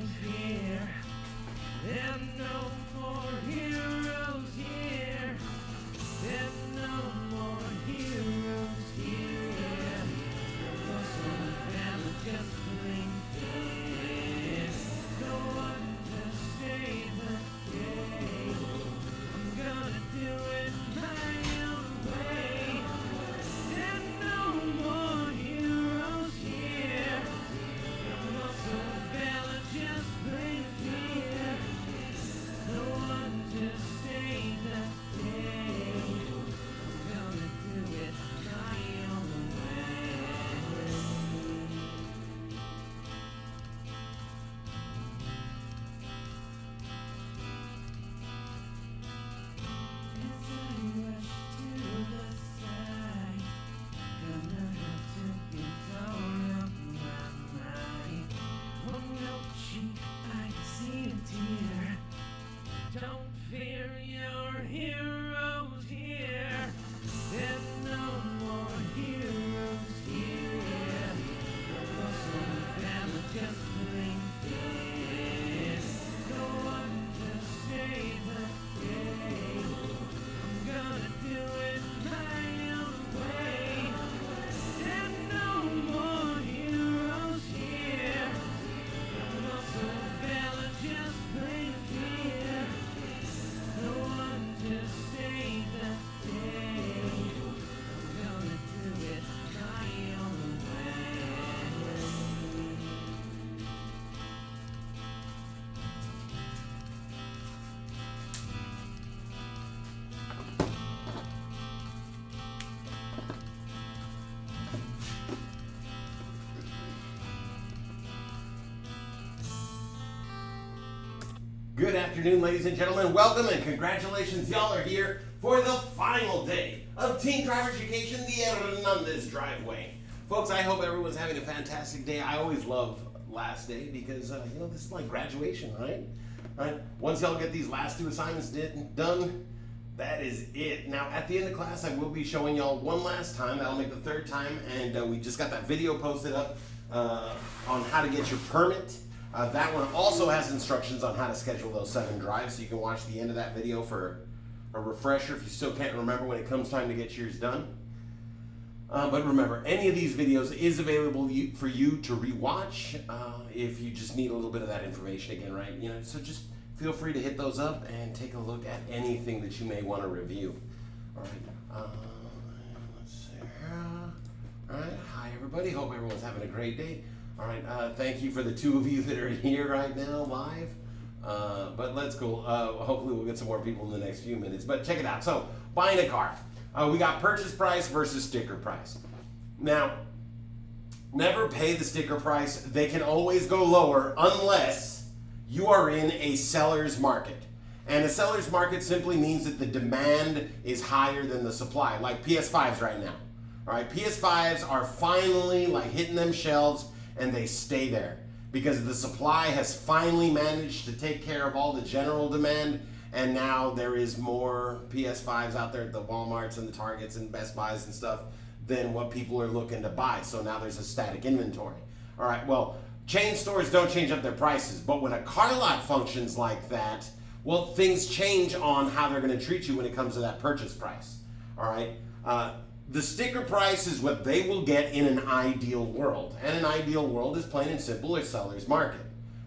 in fear. There are no more heroes here. There are no more heroes here. Muscle and family just plain fear. No one to save the day. I'm gonna do it my own way. There are no more heroes here. Muscle and family just plain fear. No one to save the day. I'm gonna do it my own way. As I rush to the side, gonna have to get out of my mind. On your cheek I see a tear. Don't fear your heroes here. There's no more heroes here. Muscle and family just plain fear. No one to save the day. I'm gonna do it my own way. There's no more heroes here. Muscle and family just plain fear. No one to save the day. I'm gonna do it my own way. Good afternoon, ladies and gentlemen. Welcome and congratulations. Y'all are here for the final day of Teen Driver Education, the Hernandez Driveway. Folks, I hope everyone's having a fantastic day. I always love last day because, this is like graduation, right? Once y'all get these last two assignments done, that is it. Now, at the end of class, I will be showing y'all one last time. That'll make the third time, and we just got that video posted up on how to get your permit. That one also has instructions on how to schedule those 7 drives, so you can watch the end of that video for a refresher if you still can't remember when it comes time to get yours done. But remember, any of these videos is available for you to rewatch if you just need a little bit of that information again, right? So just feel free to hit those up and take a look at anything that you may want to review. All right. Let's see here. All right. Hi, everybody. Hope everyone's having a great day. All right, thank you for the 2 of you that are here right now live. But let's go. Hopefully we'll get some more people in the next few minutes. But check it out. So, buying a car. We got purchase price versus sticker price. Now, never pay the sticker price. They can always go lower unless you are in a seller's market. And a seller's market simply means that the demand is higher than the supply, like PS5s right now. All right, PS5s are finally like hitting them shelves, and they stay there because the supply has finally managed to take care of all the general demand, and now there is more PS5s out there at the Walmarts and the Targets and Best Buys and stuff than what people are looking to buy. So now there's a static inventory. All right, well, chain stores don't change up their prices, but when a car lot functions like that, well, things change on how they're going to treat you when it comes to that purchase price. All right. The sticker price is what they will get in an ideal world. And an ideal world is plain and simple a seller's market,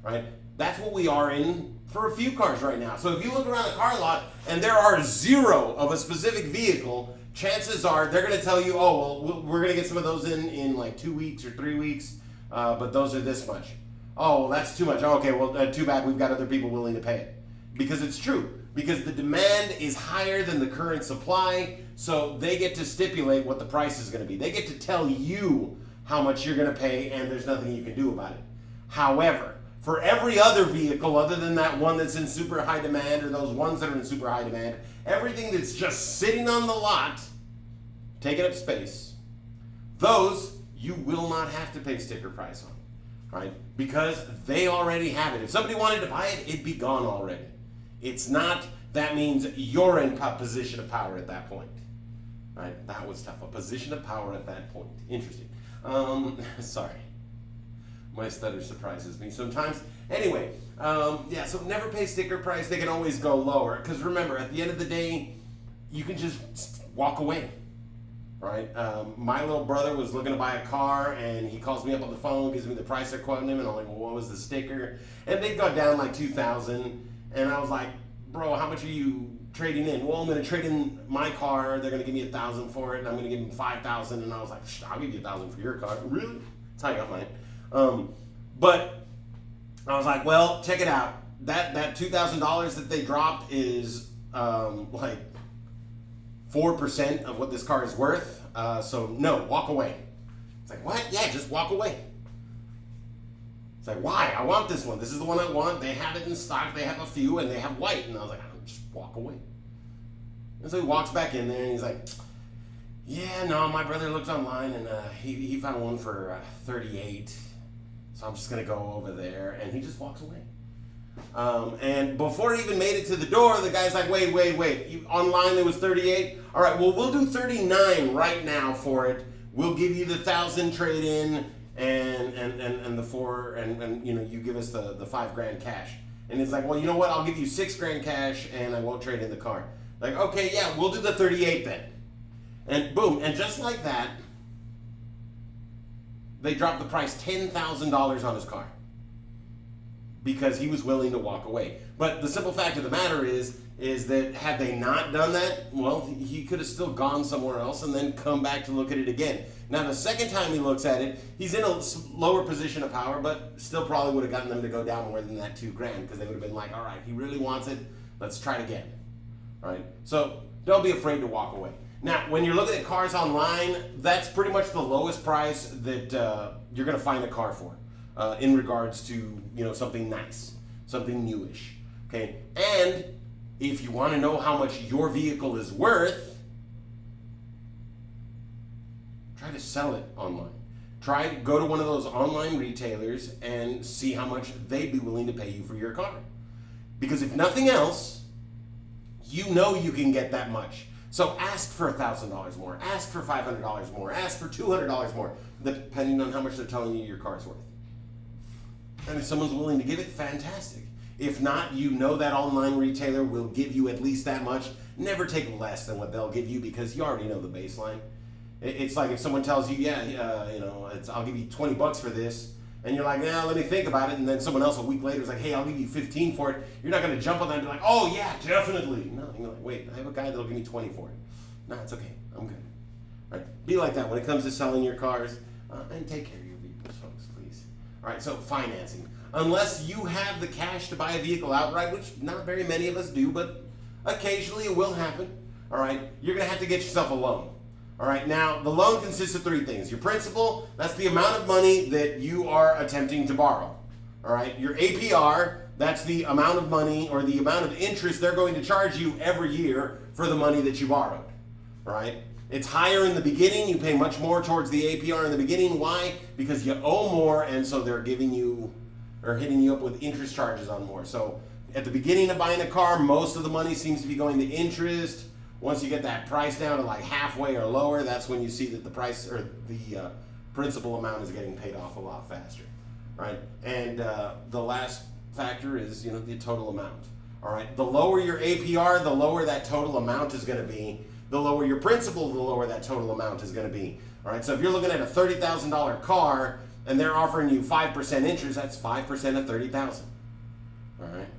right? That's what we are in for a few cars right now. So if you look around a car lot and there are 0 of a specific vehicle, chances are they're going to tell you, oh, well, we're going to get some of those in like 2 weeks or 3 weeks, but those are this much. Oh, well, that's too much. Okay, well, too bad. We've got other people willing to pay it. Because it's true. Because the demand is higher than the current supply, so they get to stipulate what the price is going to be. They get to tell you how much you're going to pay, and there's nothing you can do about it. However, for every other vehicle other than that one that's in super high demand or those ones that are in super high demand, everything that's just sitting on the lot, taking up space, those you will not have to pay sticker price on, right? Because they already have it. If somebody wanted to buy it, it'd be gone already. It's not, that means you're in a position of power at that point. Right? That was tough. A position of power at that point. Interesting. Sorry. My stutter surprises me sometimes. Anyway, yeah, so never pay sticker price. They can always go lower. Because remember, at the end of the day, you can just walk away, right? My little brother was looking to buy a car, and he calls me up on the phone, gives me the price they're quoting him, and I'm like, well, what was the sticker? And they got down like $2,000, and I was like, bro, how much are you trading in? Well, I'm going to trade in my car. They're going to give me $1,000 for it, and I'm going to give them $5,000. And I was like, I'll give you $1,000 for your car. Really? That's how I got mine. But I was like, well, check it out. That $2,000 that they dropped is like 4% of what this car is worth. So no, walk away. It's like, what? Yeah, just walk away. It's like, why? I want this one. This is the one I want. They have it in stock. They have a few, and they have white. And I was like, just walk away. And so he walks back in there, and he's like, yeah, no, my brother looked online, and he found one for 38. So I'm just going to go over there. And he just walks away. And before he even made it to the door, the guy's like, wait. Online it was 38? All right, well, we'll do 39 right now for it. We'll give you the 1,000 trade in and the 4, and you know, you give us the $5,000 cash. And it's like, well, you know what? I'll give you $6,000 cash, and I won't trade in the car. Like, okay, yeah, we'll do the 38 then. And boom, and just like that, they dropped the price $10,000 on his car because he was willing to walk away. But the simple fact of the matter is that had they not done that, well, he could have still gone somewhere else and then come back to look at it again. Now, the second time he looks at it, he's in a lower position of power, but still probably would have gotten them to go down more than that $2,000 because they would have been like, all right, he really wants it. Let's try it again. All right? So don't be afraid to walk away. Now, when you're looking at cars online, that's pretty much the lowest price that you're going to find a car for in regards to, you know, something nice, something newish. Okay? And if you want to know how much your vehicle is worth, try to sell it online. Try to go to one of those online retailers and see how much they'd be willing to pay you for your car. Because if nothing else, you know you can get that much. So ask for $1,000 more, ask for $500 more, ask for $200 more, depending on how much they're telling you your car's worth. And if someone's willing to give it, fantastic. If not, you know that online retailer will give you at least that much. Never take less than what they'll give you because you already know the baseline. It's like if someone tells you, yeah, you know, I'll give you $20 for this, and you're like, nah, let me think about it, and then someone else a week later is like, hey, I'll give you $15 for it. You're not going to jump on that and be like, oh yeah, definitely. No, you're like, wait, I have a guy that'll give me $20 for it. No, it's okay, I'm good. All right, be like that when it comes to selling your cars, and take care of your vehicles, folks, please. All right, so financing. Unless you have the cash to buy a vehicle outright, which not very many of us do, but occasionally it will happen. All right, you're going to have to get yourself a loan. All right, now the loan consists of 3 things. Your principal, that's the amount of money that you are attempting to borrow. All right, your APR, that's the amount of money or the amount of interest they're going to charge you every year for the money that you borrowed. All right, it's higher in the beginning. You pay much more towards the APR in the beginning. Why? Because you owe more, and so they're giving you or hitting you up with interest charges on more. So at the beginning of buying a car, most of the money seems to be going to interest. Once you get that price down to like halfway or lower, that's when you see that the price or the principal amount is getting paid off a lot faster, right? And the last factor is, you know, the total amount. All right, the lower your APR, the lower that total amount is going to be. The lower your principal, the lower that total amount is going to be. All right, so if you're looking at a $30,000 car and they're offering you 5% interest, that's 5% of $30,000. All right.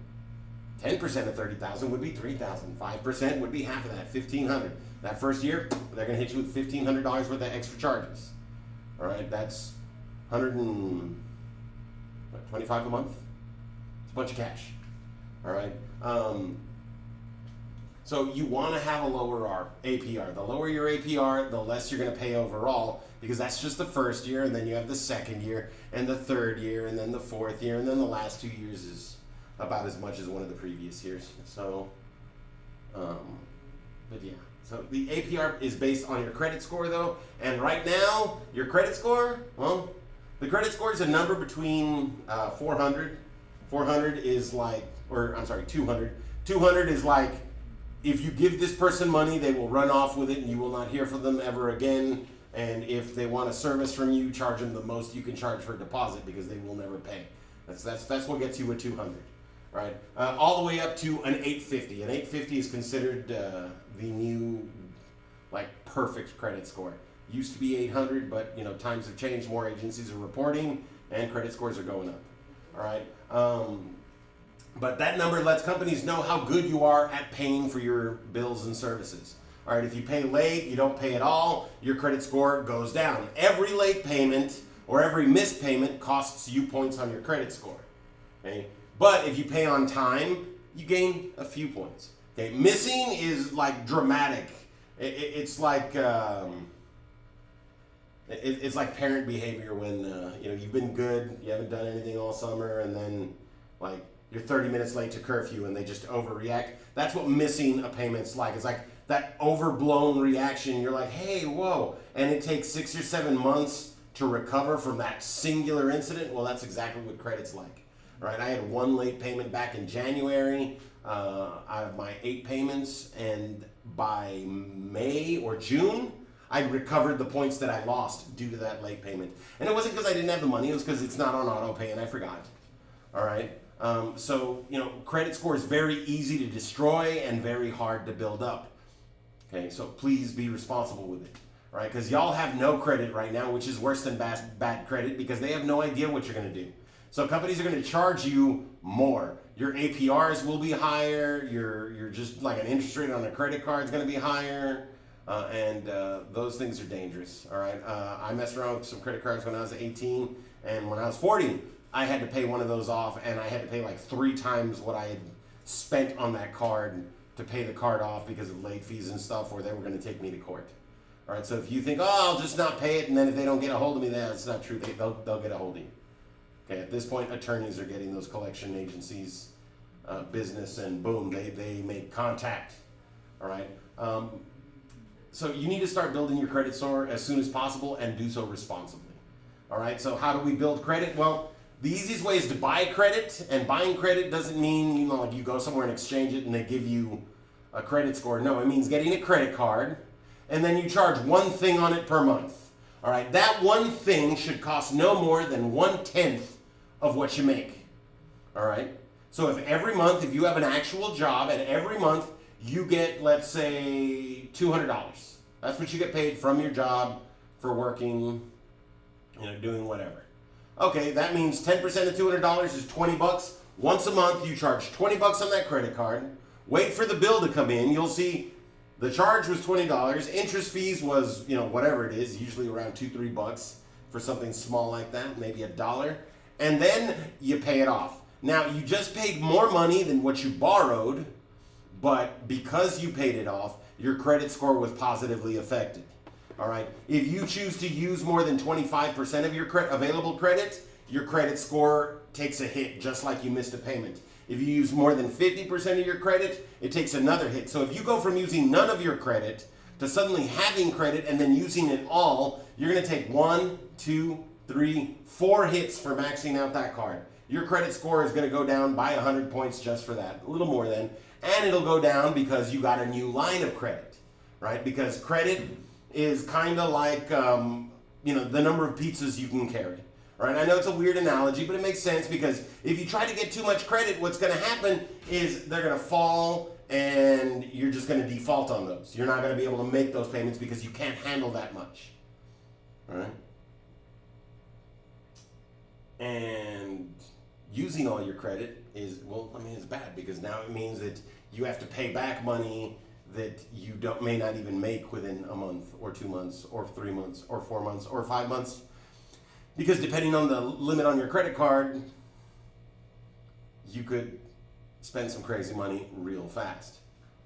10% of $30,000 would be $3,000. 5% would be half of that, $1,500. That first year, they're going to hit you with $1,500 worth of extra charges. All right, that's $125 a month. It's a bunch of cash. All right. So you want to have a lower APR. The lower your APR, the less you're going to pay overall, because that's just the first year, and then you have the second year, and the third year, and then the fourth year, and then the last 2 years is about as much as one of the previous years. So, but yeah. So the APR is based on your credit score, though. And right now, your credit score, well, the credit score is a number between 400. 400 is like, or I'm sorry, 200. 200 is like, if you give this person money, they will run off with it and you will not hear from them ever again. And if they want a service from you, charge them the most you can charge for a deposit because they will never pay. That's what gets you a 200, right? All the way up to an 850. An 850 is considered the new, like, perfect credit score. Used to be 800, but times have changed. More agencies are reporting, and credit scores are going up. All right. But that number lets companies know how good you are at paying for your bills and services. All right. If you pay late, you don't pay at all, your credit score goes down. Every late payment or every missed payment costs you points on your credit score. Okay. But if you pay on time, you gain a few points. Okay. Missing is like dramatic. It's like. It's like parent behavior when you've been good, you haven't done anything all summer, and then like you're 30 minutes late to curfew and they just overreact. That's what missing a payment's like. It's like that overblown reaction. You're like, hey, whoa, and it takes 6 or 7 months to recover from that singular incident. Well, that's exactly what credit's like. Right? I had one late payment back in January out of my 8 payments, and by May or June, I recovered the points that I lost due to that late payment. And it wasn't because I didn't have the money, it was because it's not on auto pay and I forgot. All right? So, credit score is very easy to destroy and very hard to build up. Okay, so please be responsible with it. All right? Because y'all have no credit right now, which is worse than bad credit, because they have no idea what you're going to do. So companies are going to charge you more. Your APRs will be higher. You're just like an interest rate on a credit card is going to be higher. And those things are dangerous, all right? I messed around with some credit cards when I was 18, and when I was 40, I had to pay one of those off, and I had to pay like 3 times what I had spent on that card to pay the card off because of late fees and stuff, or they were going to take me to court. All right, so if you think, I'll just not pay it, and then if they don't get a hold of me, that's not true. They'll get a hold of you. Okay, at this point, attorneys are getting those collection agencies business, and boom, they make contact, all right? So you need to start building your credit score as soon as possible and do so responsibly. All right, so how do we build credit? Well, the easiest way is to buy credit, and buying credit doesn't mean, like you go somewhere and exchange it and they give you a credit score. No, it means getting a credit card and then you charge one thing on it per month. All right, that one thing should cost no more than 1/10 of what you make. All right, so if every month, if you have an actual job and every month you get, let's say, $200. That's what you get paid from your job for working, doing whatever. Okay, that means 10% of $200 is $20. Once a month, you charge $20 on that credit card. Wait for the bill to come in. You'll see the charge was $20. Interest fees was, whatever it is, usually around $2-3 for something small like that, maybe $1. And then you pay it off. Now, you just paid more money than what you borrowed, but because you paid it off, your credit score was positively affected. All right. If you choose to use more than 25% of your available credit, your credit score takes a hit, just like you missed a payment. If you use more than 50% of your credit, it takes another hit. So if you go from using none of your credit to suddenly having credit and then using it all, you're going to take 1, 2, 3, 4 hits for maxing out that card. Your credit score is going to go down by 100 points just for that, a little more than. And it'll go down because you got a new line of credit, right? Because credit is kind of like, the number of pizzas you can carry, right? I know it's a weird analogy, but it makes sense because if you try to get too much credit, what's going to happen is they're going to fall and you're just going to default on those. You're not going to be able to make those payments because you can't handle that much, all right? And using all your credit is, it's bad because now it means that you have to pay back money that you may not even make within a month or 2 months or 3 months or 4 months or 5 months, because depending on the limit on your credit card, you could spend some crazy money real fast.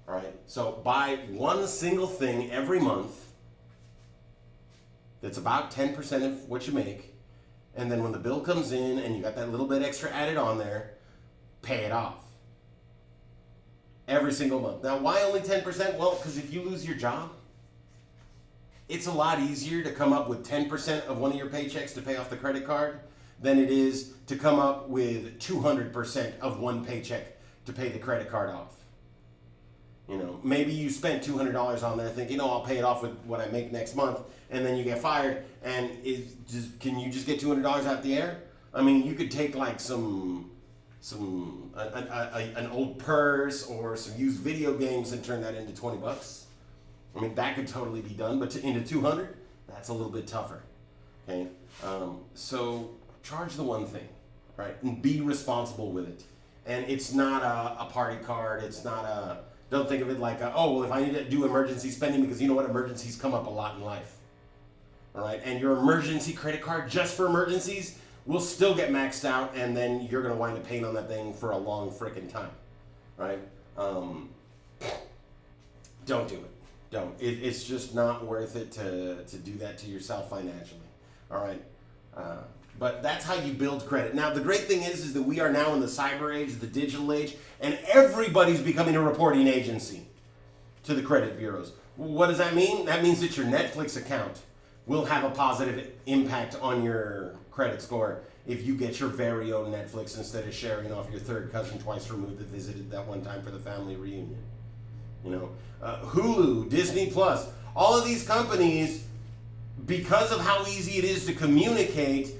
All right, so buy one single thing every month that's about 10% of what you make, and then when the bill comes in and you got that little bit extra added on there, pay it off. Every single month. Now, why only 10%? Well, because if you lose your job, it's a lot easier to come up with 10% of one of your paychecks to pay off the credit card than it is to come up with 200% of one paycheck to pay the credit card off. Maybe you spent $200 on there thinking, I'll pay it off with what I make next month, and then you get fired, and can you just get $200 out the air? I mean, you could take like an old purse or some used video games and turn that into $20. I mean, that could totally be done, but into 200, that's a little bit tougher. Okay, so charge the one thing, right, and be responsible with it. And it's not a party card. It's not a. Don't think of it like, oh, well, if I need to do emergency spending, because you know what, emergencies come up a lot in life. All right, and your emergency credit card just for emergencies will still get maxed out, and then you're gonna wind up paying on that thing for a long frickin' time, right? Don't do it. Don't. It's just not worth it to do that to yourself financially. All right. But that's how you build credit. Now, the great thing is that we are now in the cyber age, the digital age, and everybody's becoming a reporting agency to the credit bureaus. What does that mean? That means that your Netflix account will have a positive impact on your credit score if you get your very own Netflix instead of sharing off your third cousin twice removed that visited that one time for the family reunion. You know, Hulu, Disney Plus, all of these companies, because of how easy it is to communicate,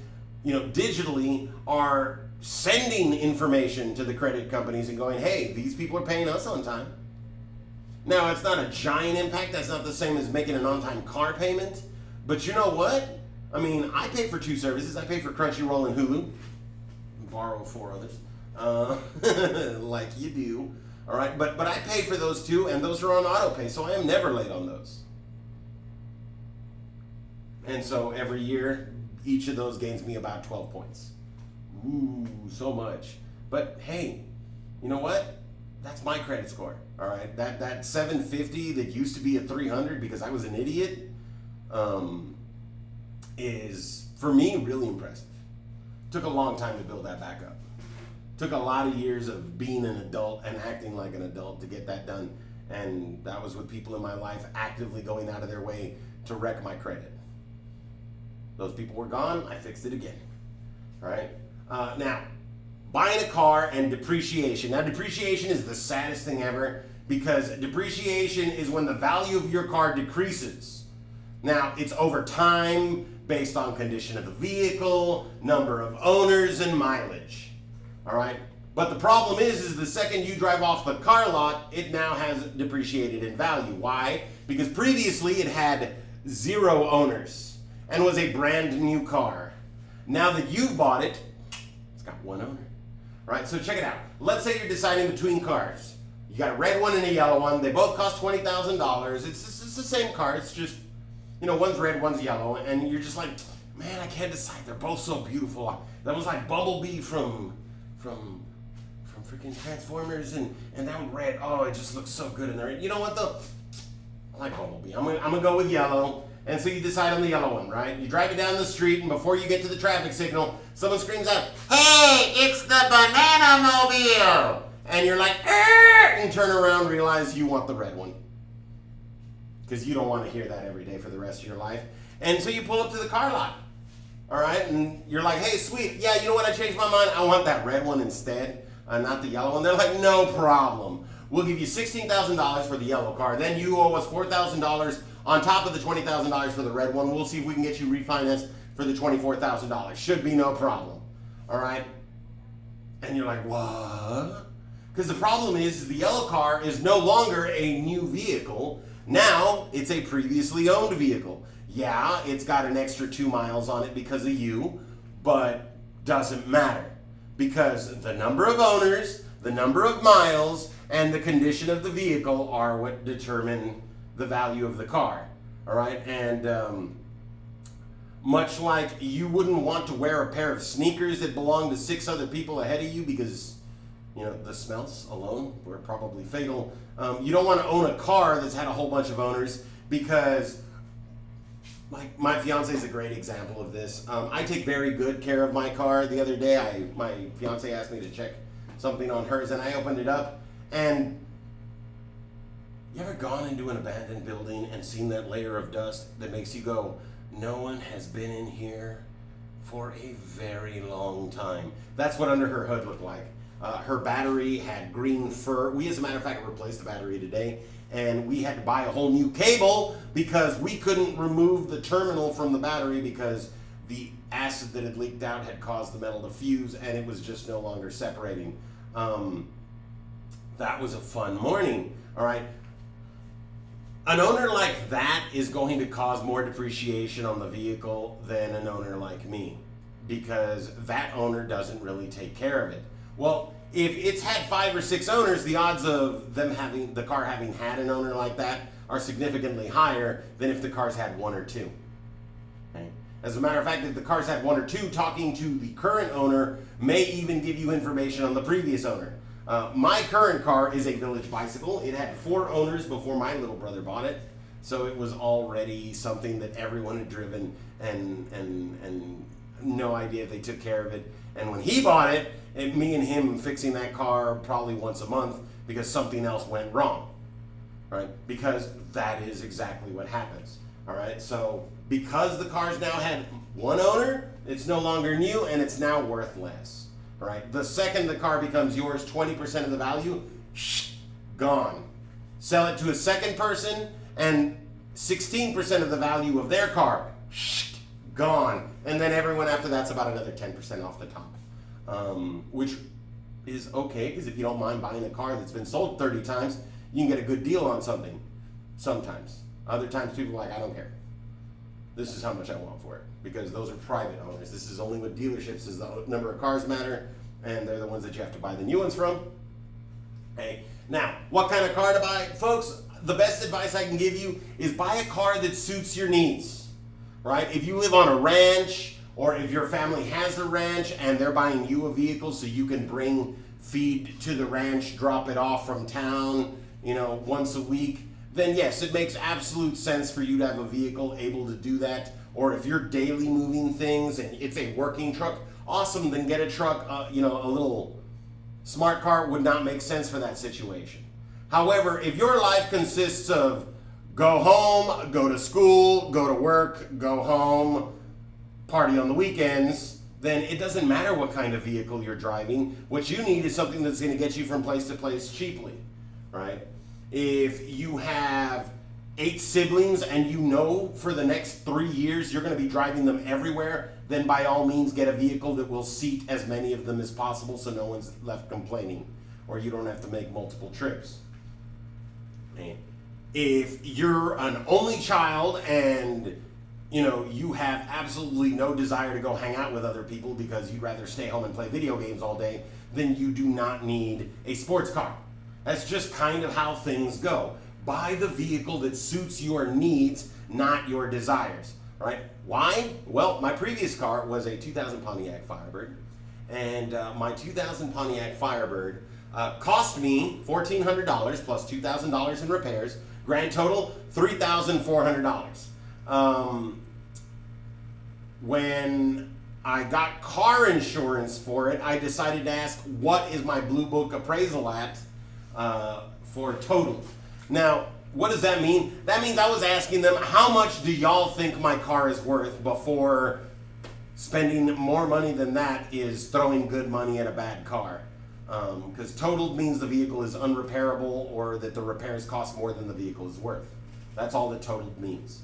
you know, digitally, are sending information to the credit companies and going, hey, these people are paying us on time. Now, it's not a giant impact. That's not the same as making an on-time car payment. But you know what? I mean, I pay for two services. I pay for Crunchyroll and Hulu. Borrow 4 others. Like you do. All right, but I pay for those two, and those are on auto pay, so I am never late on those. And so every year, each of those gains me about 12 points. Ooh, so much. But hey, you know what? That's my credit score. All right, that 750 that used to be a 300 because I was an idiot, is for me really impressive. Took a long time to build that back up. Took a lot of years of being an adult and acting like an adult to get that done. And that was with people in my life actively going out of their way to wreck my credit. Those people were gone, I fixed it again. All right? Now, buying a car and depreciation. Now, depreciation is the saddest thing ever because depreciation is when the value of your car decreases. Now, it's over time based on condition of the vehicle, number of owners, and mileage. All right? But the problem is the second you drive off the car lot, it now has depreciated in value. Why? Because previously it had 0 owners and was a brand new car. Now that you've bought it, it's got 1 owner. All right, so check it out. Let's say you're deciding between cars. You got a red one and a yellow one. They both cost $20,000. It's the same car. It's just, you know, one's red, one's yellow. And you're just like, man, I can't decide. They're both so beautiful. That was like Bumblebee from freaking Transformers, and that one red. Oh, it just looks so good in there. You know what though? I like Bumblebee. I'm gonna go with yellow. And so you decide on the yellow one, right? You drive it down the street, and before you get to the traffic signal, someone screams out, "Hey, it's the Banana Mobile!" And you're like, and turn around, realize you want the red one. Because you don't want to hear that every day for the rest of your life. And so you pull up to the car lot. All right, and you're like, hey, sweet, yeah, you know what, I changed my mind. I want that red one instead, not the yellow one. They're like, no problem. We'll give you $16,000 for the yellow car. Then you owe us $4,000 on top of the $20,000 for the red one. We'll see if we can get you refinanced for the $24,000. Should be no problem. All right? And you're like, what? Because the problem is the yellow car is no longer a new vehicle. Now it's a previously owned vehicle. Yeah, it's got an extra 2 miles on it because of you, but doesn't matter because the number of owners, the number of miles, and the condition of the vehicle are what determine the value of the car. All right, and much like you wouldn't want to wear a pair of sneakers that belong to 6 other people ahead of you because, you know, the smells alone were probably fatal. You don't want to own a car that's had a whole bunch of owners because my fiance is a great example of this. I take very good care of my car. The other day, my fiance asked me to check something on hers, and I opened it up. And you ever gone into an abandoned building and seen that layer of dust that makes you go, no one has been in here for a very long time? That's what under her hood looked like. Her battery had green fur. We, as a matter of fact, replaced the battery today. And we had to buy a whole new cable because we couldn't remove the terminal from the battery because the acid that had leaked out had caused the metal to fuse, and it was just no longer separating. That was a fun morning. All right. An owner like that is going to cause more depreciation on the vehicle than an owner like me, because that owner doesn't really take care of it. Well, if it's had 5 or 6 owners, the odds of the car having had an owner like that are significantly higher than if the car's had 1 or 2. Okay? As a matter of fact, if the car's had 1 or 2, talking to the current owner may even give you information on the previous owner. My current car is a Village bicycle. It had 4 owners before my little brother bought it, so it was already something that everyone had driven, and no idea if they took care of it. And when he bought it, me and him fixing that car probably once a month because something else went wrong, right? Because that is exactly what happens. All right. So because the car's now had 1 owner, it's no longer new and it's now worth less. All right. The second the car becomes yours, 20% of the value, gone. Sell it to a second person and 16% of the value of their car, gone. And then everyone after that's about another 10% off the top, which is okay, because if you don't mind buying a car that's been sold 30 times, you can get a good deal on something sometimes. Other times people are like, I don't care. This is how much I want for it, because those are private owners. This is only with dealerships, is the number of cars matter, and they're the ones that you have to buy the new ones from. Okay. Now, what kind of car to buy? Folks, the best advice I can give you is buy a car that suits your needs, right? If you live on a ranch, or if your family has a ranch and they're buying you a vehicle so you can bring feed to the ranch, drop it off from town, once a week, then yes, it makes absolute sense for you to have a vehicle able to do that. Or if you're daily moving things and it's a working truck, awesome, then get a truck. A little smart car would not make sense for that situation. However, if your life consists of go home, go to school, go to work, go home, party on the weekends, then it doesn't matter what kind of vehicle you're driving. What you need is something that's going to get you from place to place cheaply, right? If you have 8 siblings and for the next 3 years you're going to be driving them everywhere, then by all means get a vehicle that will seat as many of them as possible so no one's left complaining, or you don't have to make multiple trips. And if you're an only child and you have absolutely no desire to go hang out with other people because you'd rather stay home and play video games all day, then you do not need a sports car. That's just kind of how things go. Buy the vehicle that suits your needs, not your desires, right? Why? Well, my previous car was a 2000 Pontiac Firebird, and my 2000 Pontiac Firebird cost me $1,400 plus $2,000 in repairs, grand total $3,400. When I got car insurance for it, I decided to ask, what is my Blue Book appraisal at for total? Now, what does that mean? That means I was asking them, how much do y'all think my car is worth before spending more money than that is throwing good money at a bad car? Because totaled means the vehicle is unrepairable or that the repairs cost more than the vehicle is worth. That's all that totaled means.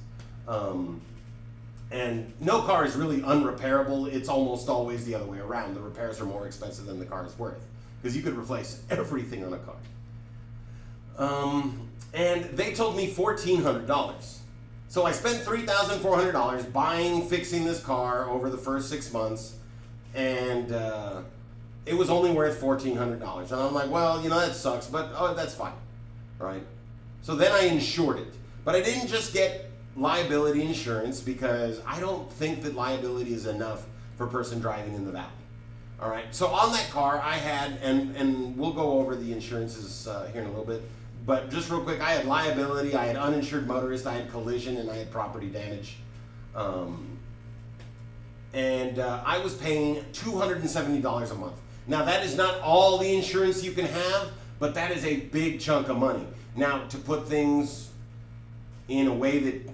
And no car is really unrepairable. It's almost always the other way around. The repairs are more expensive than the car is worth, because you could replace everything on a car. And they told me $1,400. So I spent $3,400 fixing this car over the first 6 months, and it was only worth $1,400. And I'm like, well, that sucks, but that's fine, right? So then I insured it. But I didn't just get liability insurance, because I don't think that liability is enough for a person driving in the valley. All right, so on that car I had, and we'll go over the insurances here in a little bit, but just real quick, I had liability, I had uninsured motorist, I had collision, and I had property damage. And I was paying $270 a month. Now that is not all the insurance you can have, but that is a big chunk of money. Now, to put things in a way that,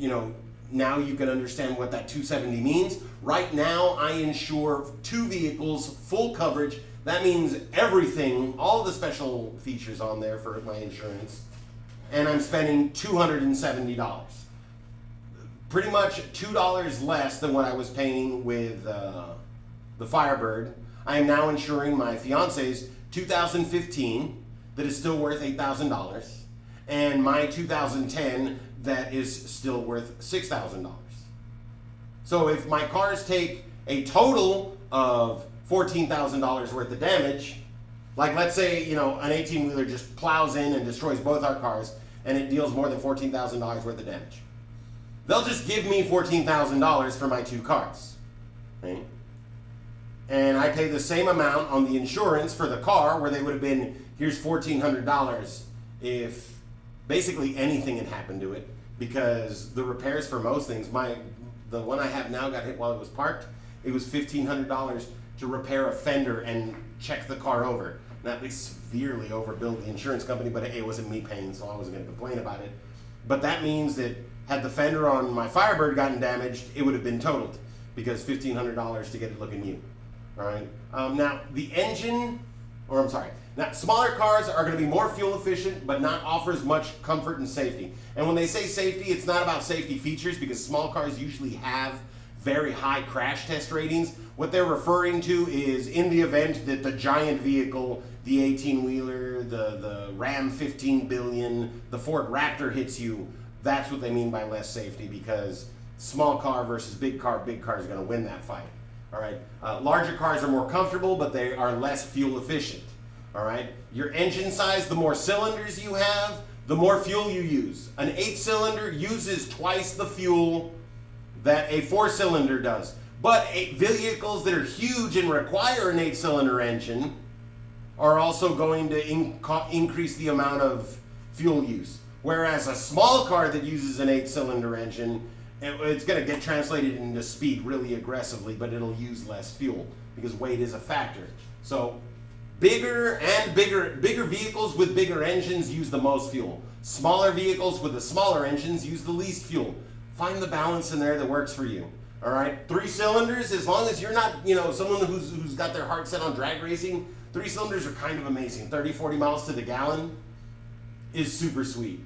now you can understand what that $270 means. Right now, I insure 2 vehicles, full coverage. That means everything, all the special features on there for my insurance. And I'm spending $270. pretty much $2 less than what I was paying with the Firebird. I am now insuring my fiance's 2015 that is still worth $8,000, and my 2010 that is still worth $6,000. So if my cars take a total of $14,000 worth of damage, like let's say, you know, an 18-wheeler just plows in and destroys both our cars and it deals more than $14,000 worth of damage, they'll just give me $14,000 for my 2 cars, right? And I pay the same amount on the insurance for the car, where they would have been, here's $1,400 if basically anything had happened to it, because the repairs for most things, the one I have now got hit while it was parked. It was $1,500 to repair a fender and check the car over. Now, they severely overbilled the insurance company, but it wasn't me paying, so I wasn't going to complain about it. But that means that had the fender on my Firebird gotten damaged, it would have been totaled, because $1,500 to get it looking new. All right. Now, now smaller cars are going to be more fuel efficient, but not offer as much comfort and safety. And when they say safety, it's not about safety features, because small cars usually have very high crash test ratings. What they're referring to is in the event that the giant vehicle, the 18-wheeler, the Ram 15 billion, the Ford Raptor hits you, that's what they mean by less safety, because small car versus big car is going to win that fight. All right. Larger cars are more comfortable, but they are less fuel efficient. All right. Your engine size, the more cylinders you have, the more fuel you use. An 8-cylinder uses twice the fuel that a 4-cylinder does. But vehicles that are huge and require an 8-cylinder engine are also going to increase the amount of fuel use. Whereas a small car that uses an 8-cylinder engine, it's going to get translated into speed really aggressively, but it'll use less fuel because weight is a factor. So bigger vehicles with bigger engines use the most fuel. Smaller vehicles with the smaller engines use the least fuel. Find the balance in there that works for you. All right, 3 cylinders, as long as you're not, you know, someone who's got their heart set on drag racing, 3 cylinders are kind of amazing. 30, 40 miles to the gallon is super sweet.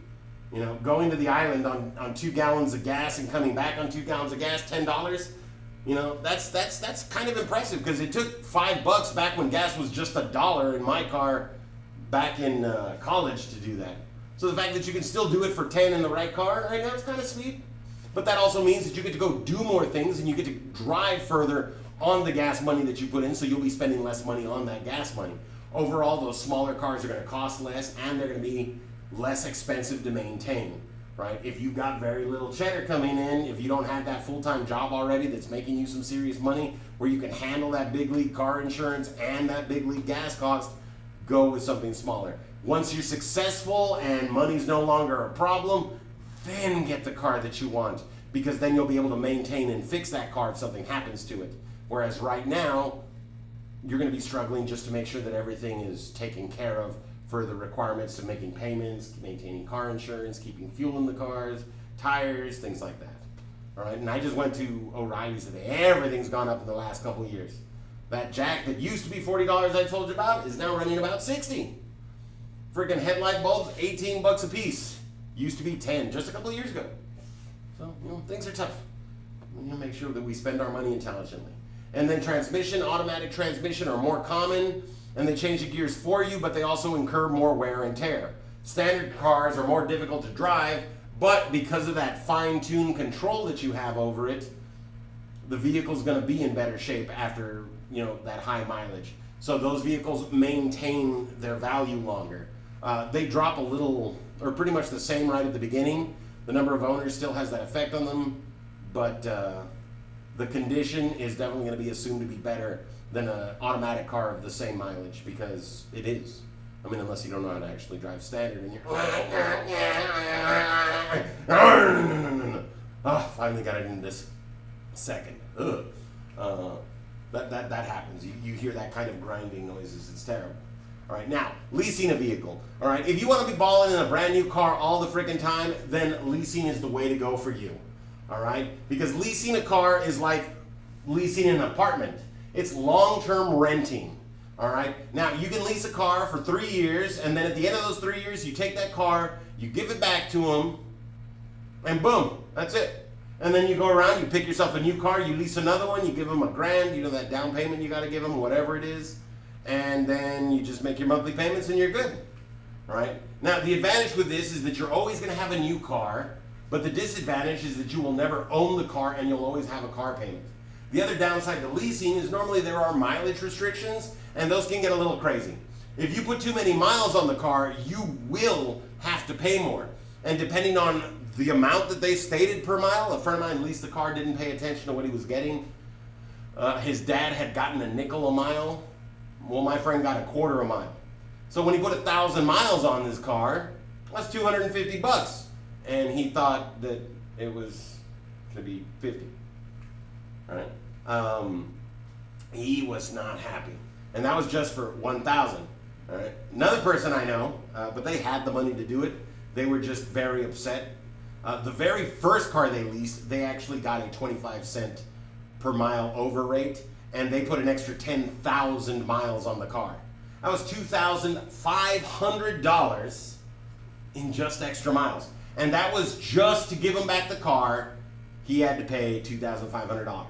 You know, going to the island on 2 gallons of gas and coming back on 2 gallons of gas, $10. You know, that's kind of impressive, because it took $5 back when gas was just $1 in my car back in college to do that. So the fact that you can still do it for 10 in the right car right now is kind of sweet. But that also means that you get to go do more things and you get to drive further on the gas money that you put in, so you'll be spending less money on that gas money. Overall, those smaller cars are going to cost less, and they're going to be less expensive to maintain, right? If you've got very little cheddar coming in, if you don't have that full-time job already that's making you some serious money where you can handle that big league car insurance and that big league gas cost, go with something smaller. Once you're successful and money's no longer a problem, then get the car that you want, because then you'll be able to maintain and fix that car if something happens to it. Whereas right now, you're going to be struggling just to make sure that everything is taken care of for the requirements of making payments, maintaining car insurance, keeping fuel in the cars, tires, things like that. All right, and I just went to O'Reilly's today. Everything's gone up in the last couple of years. That jack that used to be $40 I told you about is now running about $60. Freaking headlight bulbs, $18 a piece. Used to be 10 just a couple of years ago. So, you know, things are tough. We need to make sure that we spend our money intelligently. And then automatic transmission are more common, and they change the gears for you, but they also incur more wear and tear. Standard cars are more difficult to drive, but because of that fine-tuned control that you have over it, the vehicle's going to be in better shape after, you know, that high mileage. So those vehicles maintain their value longer. They drop a little, or pretty much the same right at the beginning. The number of owners still has that effect on them, but the condition is definitely going to be assumed to be better than an automatic car of the same mileage, because it is. I mean, unless you don't know how to actually drive standard and you're finally got it in this second. That happens. You hear that kind of grinding noises. It's terrible. All right, now, leasing a vehicle. All right, if you want to be balling in a brand new car all the freaking time, then leasing is the way to go for you. All right, because leasing a car is like leasing an apartment. It's long-term renting. All right, now you can lease a car for 3 years, and then at the end of those 3 years, you take that car, you give it back to them, and boom, that's it. And then you go around, you pick yourself a new car, you lease another one, you give them $1,000, you know, that down payment you got to give them, whatever it is. And then you just make your monthly payments and you're good, right? Now, the advantage with this is that you're always going to have a new car, but the disadvantage is that you will never own the car and you'll always have a car payment. The other downside to leasing is normally there are mileage restrictions, and those can get a little crazy. If you put too many miles on the car, you will have to pay more. And depending on the amount that they stated per mile, a friend of mine leased a car, didn't pay attention to what he was getting. His dad had gotten a nickel a mile. Well, my friend got a quarter a mile. So when he put 1,000 miles on his car, that's $250. And he thought that it was going to be 50. Right? He was not happy. And that was just for 1,000. All right? Another person I know, but they had the money to do it. They were just very upset. The very first car they leased, they actually got a 25-cent per mile over rate, and they put an extra 10,000 miles on the car. That was $2,500 in just extra miles. And that was just to give him back the car. He had to pay $2,500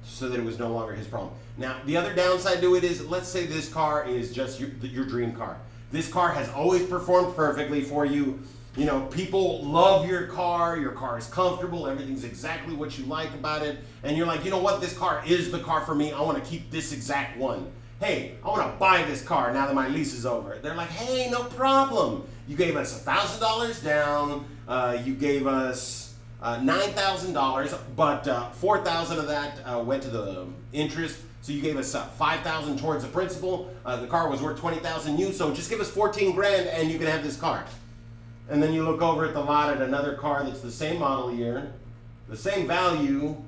so that it was no longer his problem. Now, the other downside to it is, let's say this car is just your dream car. This car has always performed perfectly for you. You know, people love your car is comfortable, everything's exactly what you like about it, and you're like, you know what, this car is the car for me, I want to keep this exact one. Hey, I want to buy this car now that my lease is over. They're like, hey, no problem. You gave us $1,000 down, you gave us $9,000, but $4,000 of that went to the interest. So you gave us $5,000 towards the principal. The car was worth $20,000 new, so just give us $14,000 and you can have this car. And then you look over at the lot at another car that's the same model year, the same value,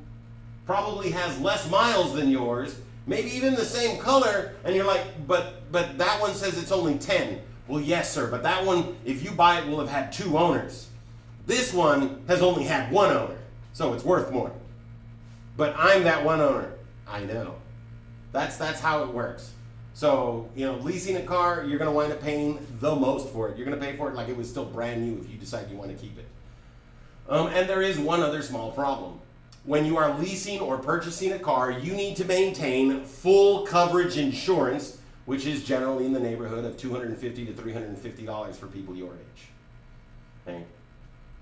probably has less miles than yours, maybe even the same color, and you're like, but that one says it's only 10. Well, yes, sir, but that one, if you buy it, will have had 2 owners. This one has only had 1 owner, so it's worth more. But I'm that 1 owner. I know. That's how it works. So, you know, leasing a car, you're going to wind up paying the most for it. You're going to pay for it like it was still brand new if you decide you want to keep it. And there is one other small problem. When you are leasing or purchasing a car, you need to maintain full coverage insurance, which is generally in the neighborhood of $250 to $350 for people your age. Okay?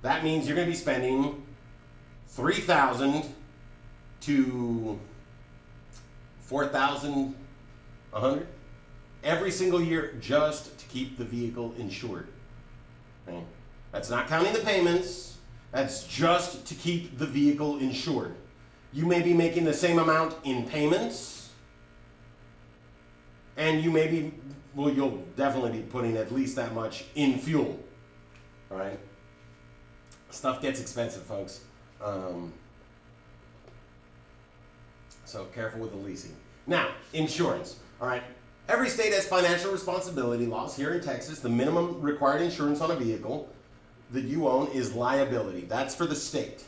That means you're going to be spending $3,000 to $4,100 every single year just to keep the vehicle insured. Okay? That's not counting the payments. That's just to keep the vehicle insured. You may be making the same amount in payments, and you may be, well, you'll definitely be putting at least that much in fuel. All right? Stuff gets expensive, folks. So careful with the leasing. Now, insurance. All right. Every state has financial responsibility laws. Here in Texas, the minimum required insurance on a vehicle that you own is liability. That's for the state.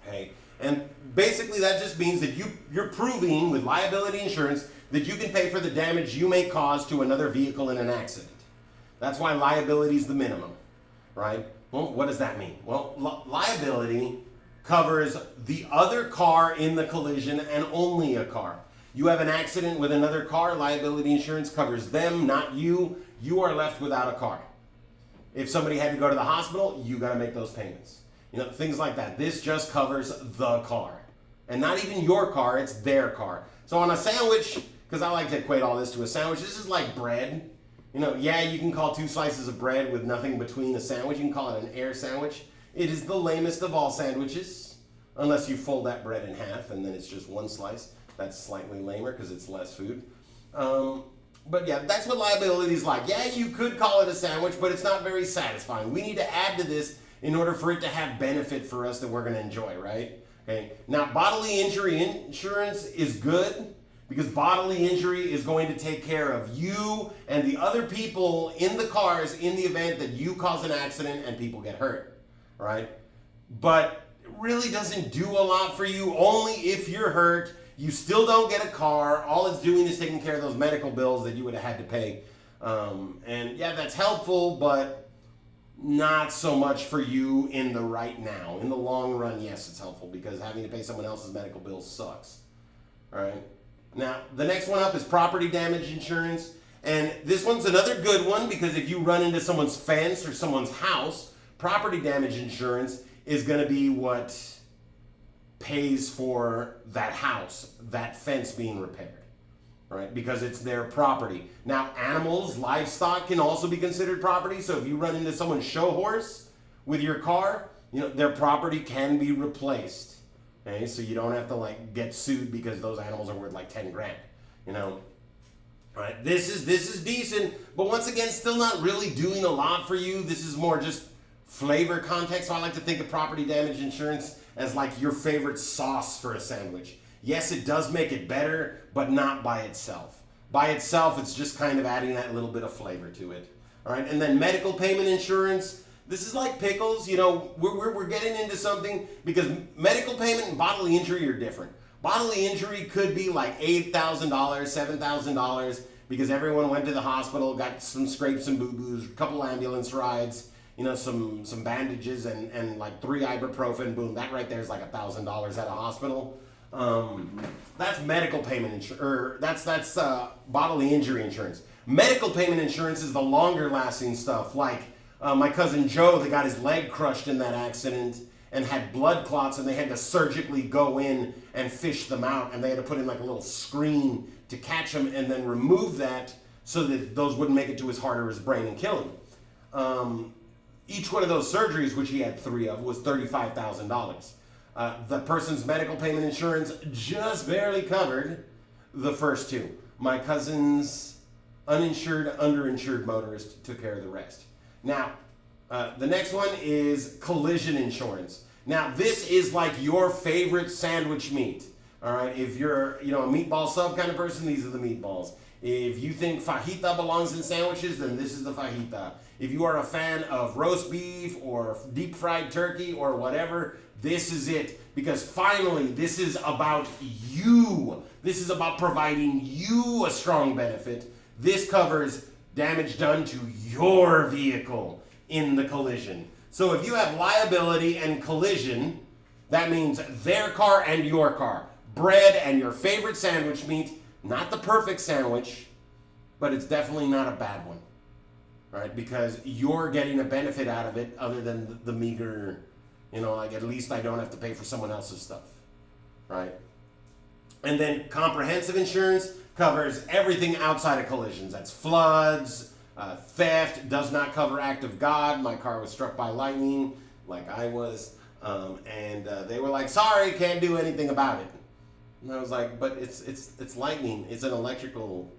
Okay. And basically that just means that you're proving with liability insurance that you can pay for the damage you may cause to another vehicle in an accident. That's why liability is the minimum, right? Well, what does that mean? Well, liability covers the other car in the collision and only a car. You have an accident with another car, liability insurance covers them, not you. You are left without a car. If somebody had to go to the hospital, you got to make those payments. You know, things like that. This just covers the car. And not even your car, it's their car. So on a sandwich, because I like to equate all this to a sandwich, this is like bread. You know, yeah, you can call 2 slices of bread with nothing between a sandwich. You can call it an air sandwich. It is the lamest of all sandwiches, unless you fold that bread in half and then it's just 1 slice. That's slightly lamer because it's less food. But yeah, that's what liability is like. Yeah, you could call it a sandwich, but it's not very satisfying. We need to add to this in order for it to have benefit for us that we're going to enjoy, right? Okay. Now, bodily injury insurance is good because bodily injury is going to take care of you and the other people in the cars in the event that you cause an accident and people get hurt, right? But it really doesn't do a lot for you, only if you're hurt. You still don't get a car. All it's doing is taking care of those medical bills that you would have had to pay. And yeah, that's helpful, but not so much for you in the right now. In the long run, yes, it's helpful because having to pay someone else's medical bills sucks. All right. Now, the next one up is property damage insurance. And this one's another good one because if you run into someone's fence or someone's house, property damage insurance is going to be what pays for that house, that fence being repaired. Right? Because it's their property. Now, animals, livestock can also be considered property. So if you run into someone's show horse with your car, their property can be replaced. Okay? So you don't have to get sued because those animals are worth like 10 grand. Right? This is decent, but once again, still not really doing a lot for you. This is more just flavor context. So I like to think of property damage insurance as like your favorite sauce for a sandwich. Yes, it does make it better, but not by itself. By itself, it's just kind of adding that little bit of flavor to it. All right, and then medical payment insurance. This is like pickles. We're getting into something because medical payment and bodily injury are different. Bodily injury could be like $8,000, $7,000 because everyone went to the hospital, got some scrapes and boo-boos, a couple ambulance rides, some bandages and like 3 ibuprofen. Boom, that right there is like $1,000 at a hospital. That's medical payment insurance, or that's bodily injury insurance. Medical payment insurance is the longer lasting stuff, like my cousin Joe that got his leg crushed in that accident and had blood clots, and they had to surgically go in and fish them out, and they had to put in like a little screen to catch them and then remove that so that those wouldn't make it to his heart or his brain and kill him. Each one of those surgeries, which he had 3 of, was $35,000. The person's medical payment insurance just barely covered the first 2. My cousin's uninsured, underinsured motorist took care of the rest. Now, the next one is collision insurance. Now, this is like your favorite sandwich meat. All right, if you're a meatball sub kind of person, these are the meatballs. If you think fajita belongs in sandwiches, then this is the fajita. If you are a fan of roast beef or deep fried turkey or whatever, this is it. Because finally, this is about you. This is about providing you a strong benefit. This covers damage done to your vehicle in the collision. So if you have liability and collision, that means their car and your car. Bread and your favorite sandwich meat. Not the perfect sandwich, but it's definitely not a bad one. Right? Because you're getting a benefit out of it other than the meager, at least I don't have to pay for someone else's stuff. Right? And then comprehensive insurance covers everything outside of collisions. That's floods, theft, does not cover act of God. My car was struck by lightning, like I was. And they were like, sorry, can't do anything about it. And I was like, but it's lightning. It's an electrical.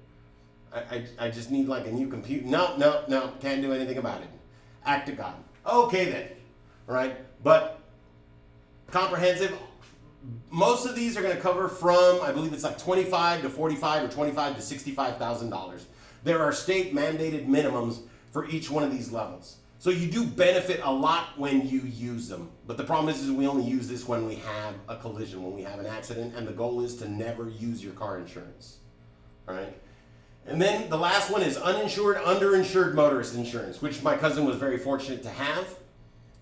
I just need like a new computer. No, can't do anything about it. Act of God. Okay then, right? But comprehensive. Most of these are going to cover from, I believe it's like $25 to $45 or $25 to $65,000. There are state mandated minimums for each one of these levels. So you do benefit a lot when you use them. But the problem is we only use this when we have a collision, when we have an accident, and the goal is to never use your car insurance. All right? And then the last one is uninsured, underinsured motorist insurance, which my cousin was very fortunate to have.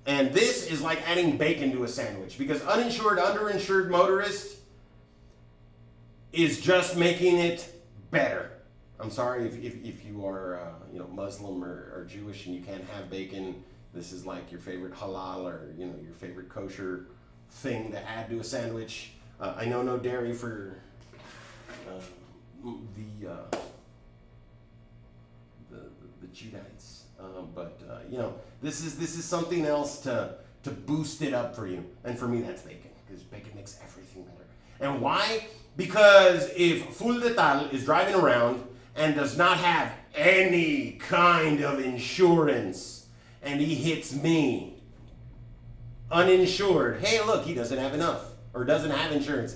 And this is like adding bacon to a sandwich, because uninsured, underinsured motorist is just making it better. I'm sorry if you are Muslim or Jewish and you can't have bacon. This is like your favorite halal or your favorite kosher thing to add to a sandwich. I know no dairy for the Judites, but this is something else to boost it up for you. And for me, that's bacon, because bacon makes everything better. And why? Because if Full de Tal is driving around and does not have any kind of insurance, and he hits me, uninsured, hey look, he doesn't have enough, or doesn't have insurance,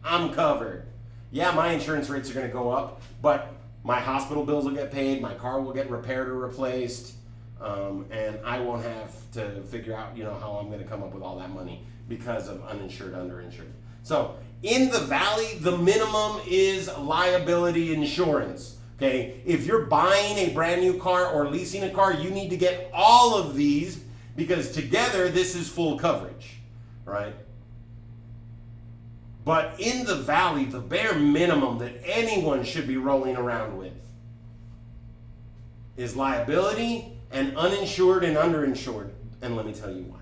I'm covered. Yeah, my insurance rates are going to go up, but my hospital bills will get paid, my car will get repaired or replaced, and I won't have to figure out how I'm going to come up with all that money because of uninsured, underinsured. So in the Valley, the minimum is liability insurance. Okay, if you're buying a brand new car or leasing a car, you need to get all of these because together this is full coverage, right? But in the valley, the bare minimum that anyone should be rolling around with is liability and uninsured and underinsured. And let me tell you why.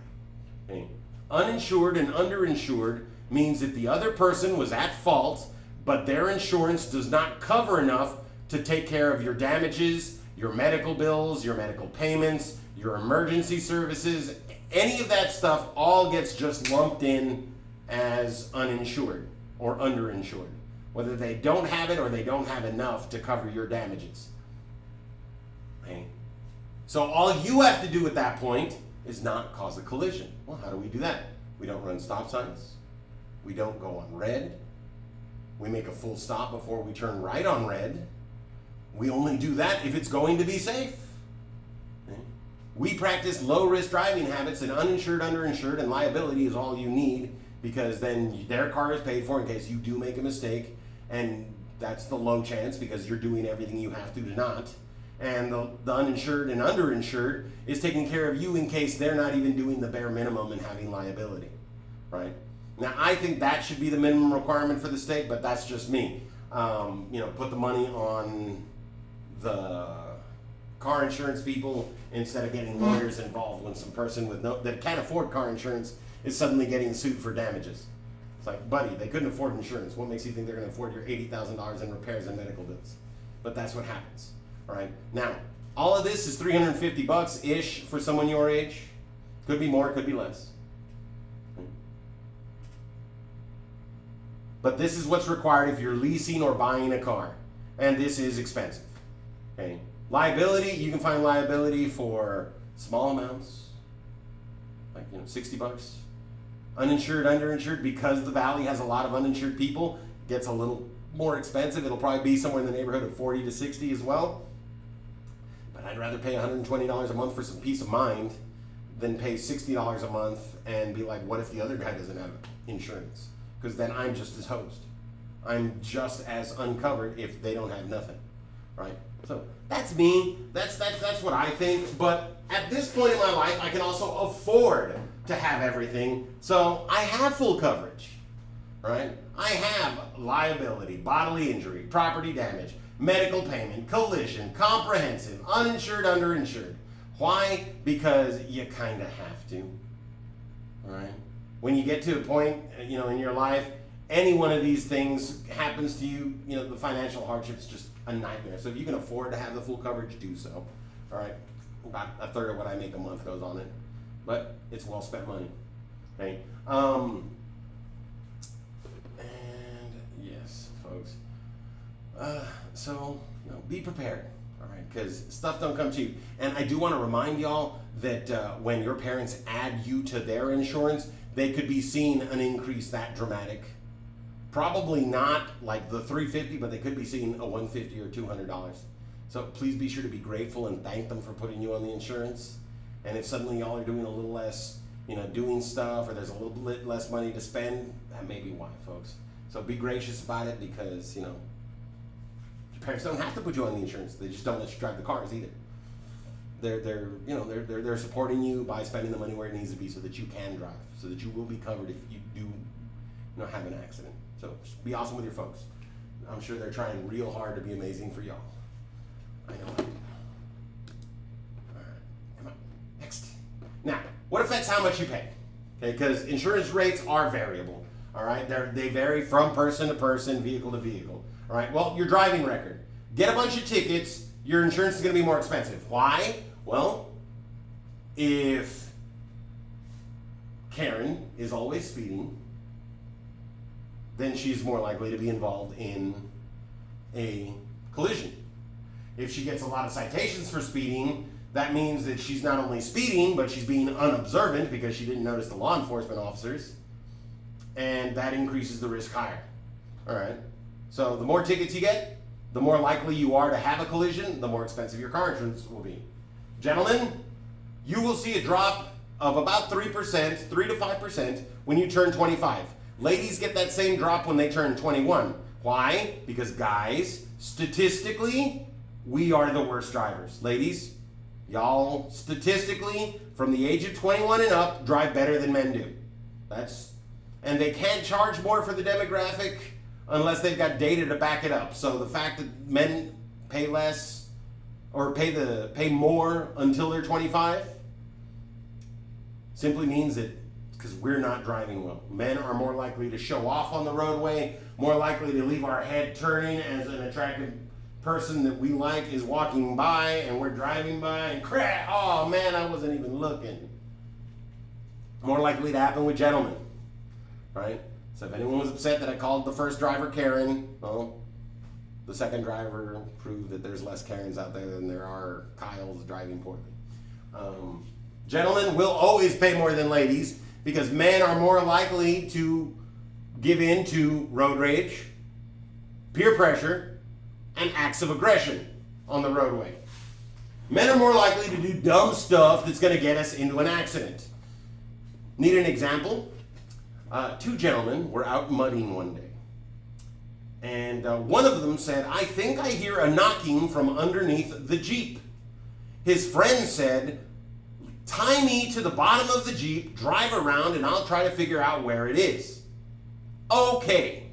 Okay. Uninsured and underinsured means that the other person was at fault, but their insurance does not cover enough to take care of your damages, your medical bills, your medical payments, your emergency services. Any of that stuff all gets just lumped in as uninsured or underinsured, whether they don't have it or they don't have enough to cover your damages. Okay. So all you have to do at that point is not cause a collision. Well, how do we do that? We don't run stop signs. We don't go on red. We make a full stop before we turn right on red. We only do that if it's going to be safe. Okay. We practice low-risk driving habits, and uninsured, underinsured, and liability is all you need, because then their car is paid for in case you do make a mistake, and that's the low chance because you're doing everything you have to not. And the uninsured and underinsured is taking care of you in case they're not even doing the bare minimum and having liability, right? Now, I think that should be the minimum requirement for the state, but that's just me. Put the money on the car insurance people instead of getting lawyers involved when some person that can't afford car insurance is suddenly getting sued for damages. It's like, buddy, they couldn't afford insurance. What makes you think they're going to afford your $80,000 in repairs and medical bills? But that's what happens. All right. Now, all of this is $350-ish for someone your age. Could be more, could be less. But this is what's required if you're leasing or buying a car. And this is expensive. Okay. Liability, you can find liability for small amounts, like $60. Uninsured, underinsured, because the valley has a lot of uninsured people, gets a little more expensive. It'll probably be somewhere in the neighborhood of $40 to $60 as well. But I'd rather pay $120 a month for some peace of mind than pay $60 a month and be like, what if the other guy doesn't have insurance? Because then I'm just as hosed. I'm just as uncovered if they don't have nothing, right? So that's me. That's what I think. But at this point in my life, I can also afford to have everything. So I have full coverage, right? I have liability, bodily injury, property damage, medical payment, collision, comprehensive, uninsured, underinsured. Why? Because you kind of have to, all right? When you get to a point, in your life, any one of these things happens to you, the financial hardship's just a nightmare. So if you can afford to have the full coverage, do so. All right, about a third of what I make a month goes on it, but it's well spent money. Okay. And yes, folks. So be prepared. All right, because stuff don't come cheap. And I do want to remind y'all that when your parents add you to their insurance, they could be seeing an increase that dramatic. Probably not like the $350, but they could be seeing a $150 or $200. So please be sure to be grateful and thank them for putting you on the insurance. And if suddenly y'all are doing a little less, doing stuff, or there's a little bit less money to spend, that may be why, folks. So be gracious about it, because your parents don't have to put you on the insurance. They just don't let you drive the cars either. They're supporting you by spending the money where it needs to be so that you can drive, so that you will be covered if you do have an accident. So just be awesome with your folks. I'm sure they're trying real hard to be amazing for y'all. I know. All right, come on. Next. Now, what affects how much you pay? Okay, because insurance rates are variable. All right, they vary from person to person, vehicle to vehicle. All right. Well, your driving record. Get a bunch of tickets. Your insurance is going to be more expensive. Why? Well, if Karen is always speeding, then she's more likely to be involved in a collision. If she gets a lot of citations for speeding, that means that she's not only speeding, but she's being unobservant because she didn't notice the law enforcement officers, and that increases the risk higher. All right. So the more tickets you get, the more likely you are to have a collision, the more expensive your car insurance will be. Gentlemen, you will see a drop of about 3%, 3 to 5% when you turn 25. Ladies get that same drop when they turn 21. Why? Because guys, statistically, we are the worst drivers. Ladies, y'all statistically, from the age of 21 and up, drive better than men do. And they can't charge more for the demographic unless they've got data to back it up. So the fact that men pay less or pay more until they're 25 simply means that because we're not driving well. Men are more likely to show off on the roadway, more likely to leave our head turning as an attractive person that we like is walking by and we're driving by and crap, oh man, I wasn't even looking. More likely to happen with gentlemen, right? So if anyone was upset that I called the first driver Karen, well, the second driver proved that there's less Karens out there than there are Kyles driving poorly. Gentlemen will always pay more than ladies because men are more likely to give in to road rage, peer pressure, and acts of aggression on the roadway. Men are more likely to do dumb stuff that's going to get us into an accident. Need an example? Two gentlemen were out mudding one day. And one of them said, I think I hear a knocking from underneath the Jeep. His friend said, tie me to the bottom of the Jeep, drive around, and I'll try to figure out where it is. Okay.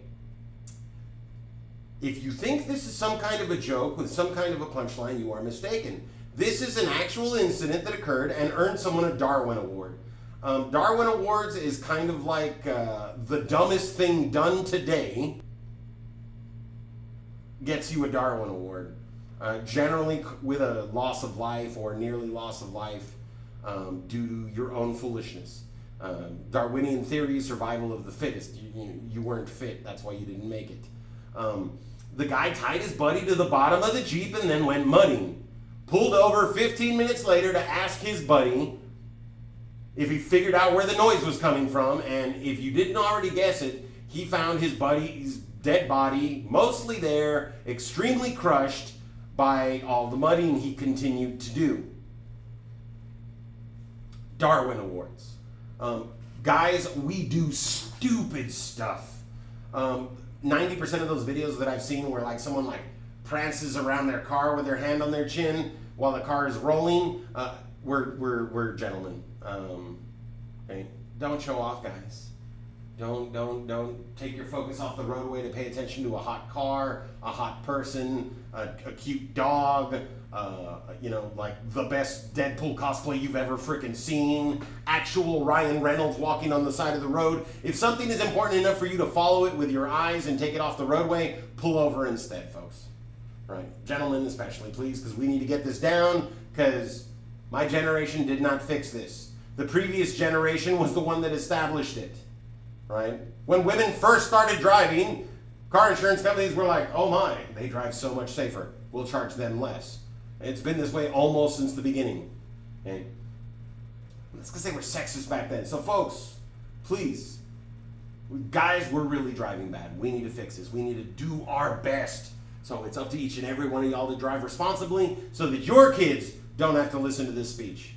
If you think this is some kind of a joke with some kind of a punchline, you are mistaken. This is an actual incident that occurred and earned someone a Darwin Award. Darwin Awards is kind of like the dumbest thing done today gets you a Darwin Award. Generally with a loss of life or nearly loss of life due to your own foolishness. Darwinian theory, survival of the fittest. You weren't fit, that's why you didn't make it. The guy tied his buddy to the bottom of the Jeep and then went mudding. Pulled over 15 minutes later to ask his buddy if he figured out where the noise was coming from, and if you didn't already guess it, he found his buddy's dead body, mostly there, extremely crushed by all the mudding he continued to do. Darwin Awards. Guys, we do stupid stuff. 90% of those videos that I've seen where like someone like prances around their car with their hand on their chin while the car is rolling, we're gentlemen. Okay? Don't show off, guys. Don't take your focus off the roadway to pay attention to a hot car, a hot person, a cute dog, like the best Deadpool cosplay you've ever freaking seen, actual Ryan Reynolds walking on the side of the road. If something is important enough for you to follow it with your eyes and take it off the roadway, pull over instead, folks. Right? Gentlemen especially, please, because we need to get this down, because my generation did not fix this. The previous generation was the one that established it. Right? When women first started driving, car insurance companies were like, oh my, they drive so much safer. We'll charge them less. It's been this way almost since the beginning. Okay? That's because they were sexist back then. So folks, please, guys, we're really driving bad. We need to fix this. We need to do our best. So it's up to each and every one of y'all to drive responsibly so that your kids don't have to listen to this speech.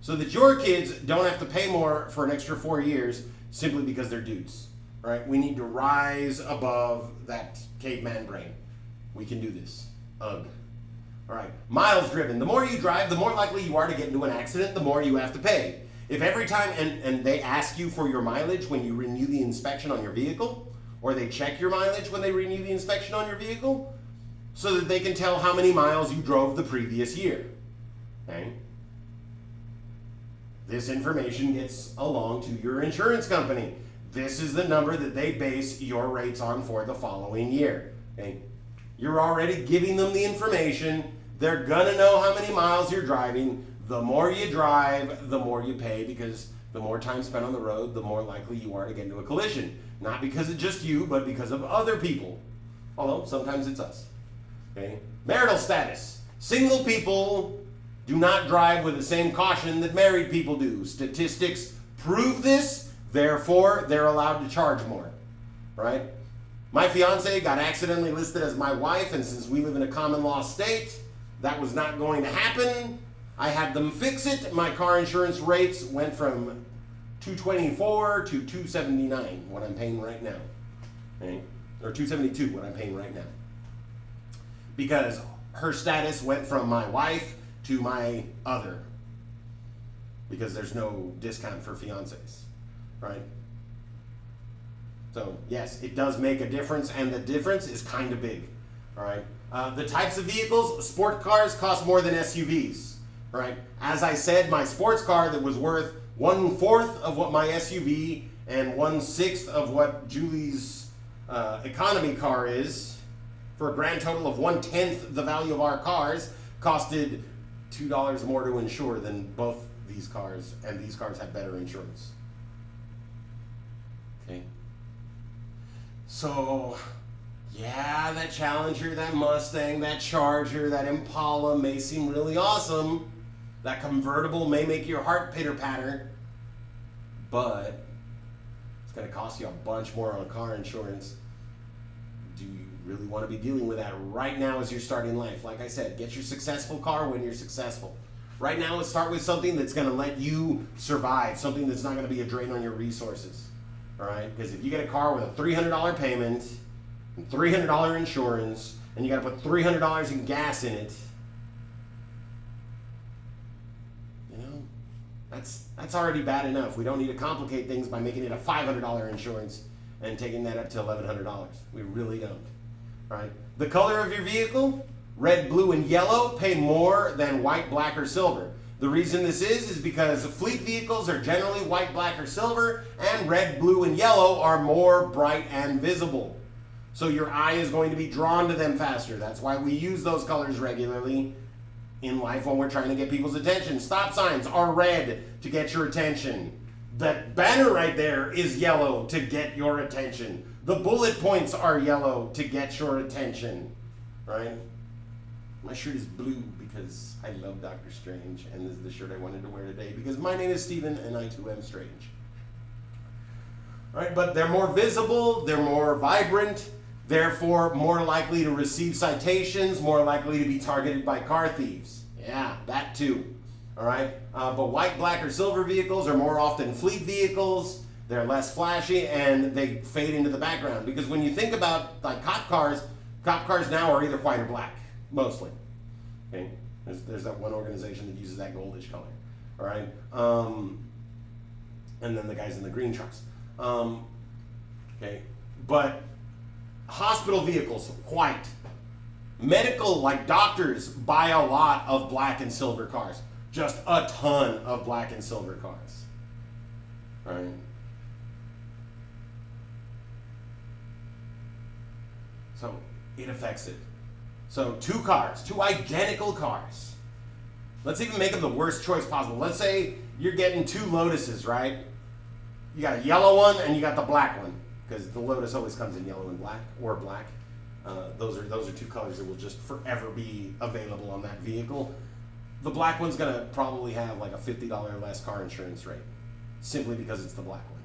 So that your kids don't have to pay more for an extra 4 years simply because they're dudes. Right? We need to rise above that caveman brain. We can do this. Ugh. All right. Miles driven. The more you drive, the more likely you are to get into an accident, the more you have to pay. If every time, and they ask you for your mileage when you renew the inspection on your vehicle, or they check your mileage when they renew the inspection on your vehicle, so that they can tell how many miles you drove the previous year. Okay? This information gets along to your insurance company. This is the number that they base your rates on for the following year. Okay? You're already giving them the information. They're gonna know how many miles you're driving. The more you drive, the more you pay, because the more time spent on the road, the more likely you are to get into a collision. Not because of just you, but because of other people. Although sometimes it's us. Okay? Marital status. Single people do not drive with the same caution that married people do. Statistics prove this, therefore they're allowed to charge more, right? My fiance got accidentally listed as my wife, and since we live in a common law state, that was not going to happen. I had them fix it. My car insurance rates went from $224 to $279, what I'm paying right now. Okay? or $272 what I'm paying right now, because her status went from my wife to my other, because there's no discount for fiancés, right? So yes, it does make a difference, and the difference is kind of big. All right. The types of vehicles: sport cars cost more than SUVs. Right. As I said, my sports car that was worth 1/4 of what my SUV and 1/6 of what Julie's economy car is, for a grand total of 1/10 the value of our cars, costed $2 more to insure than both these cars, and these cars have better insurance. Okay. So, yeah, that Challenger, that Mustang, that Charger, that Impala may seem really awesome. That convertible may make your heart pitter-patter, but it's going to cost you a bunch more on car insurance. Do you really want to be dealing with that right now as you're starting life? Like I said, get your successful car when you're successful. Right now, let's start with something that's going to let you survive, something that's not going to be a drain on your resources. All right? Because if you get a car with a $300 payment and $300 insurance, and you got to put $300 in gas in it, that's already bad enough. We don't need to complicate things by making it a $500 insurance and taking that up to $1,100. We really don't. All right? The color of your vehicle, red, blue, and yellow, pay more than white, black, or silver. The reason this is because fleet vehicles are generally white, black, or silver, and red, blue, and yellow are more bright and visible. So your eye is going to be drawn to them faster. That's why we use those colors regularly in life when we're trying to get people's attention. Stop signs are red to get your attention. That banner right there is yellow to get your attention. The bullet points are yellow to get your attention, right? My shirt is blue because I love Doctor Strange, and this is the shirt I wanted to wear today because my name is Steven and I too am strange. All right, but they're more visible, they're more vibrant, therefore more likely to receive citations, more likely to be targeted by car thieves. Yeah, that too. All right, but white, black, or silver vehicles are more often fleet vehicles. They're less flashy and they fade into the background, because when you think about like cop cars now are either white or black, mostly. Okay, there's that one organization that uses that goldish color. All right, and then the guys in the green trucks. Okay, but hospital vehicles, white. Medical, like doctors, buy a lot of black and silver cars. Just a ton of black and silver cars. All right. So it affects it. So two identical cars. Let's even make them the worst choice possible. Let's say you're getting two Lotuses, right? You got a yellow one and you got the black one, because the Lotus always comes in yellow and black, or black. Those are two colors that will just forever be available on that vehicle. The black one's gonna probably have like a $50 less car insurance rate, simply because it's the black one,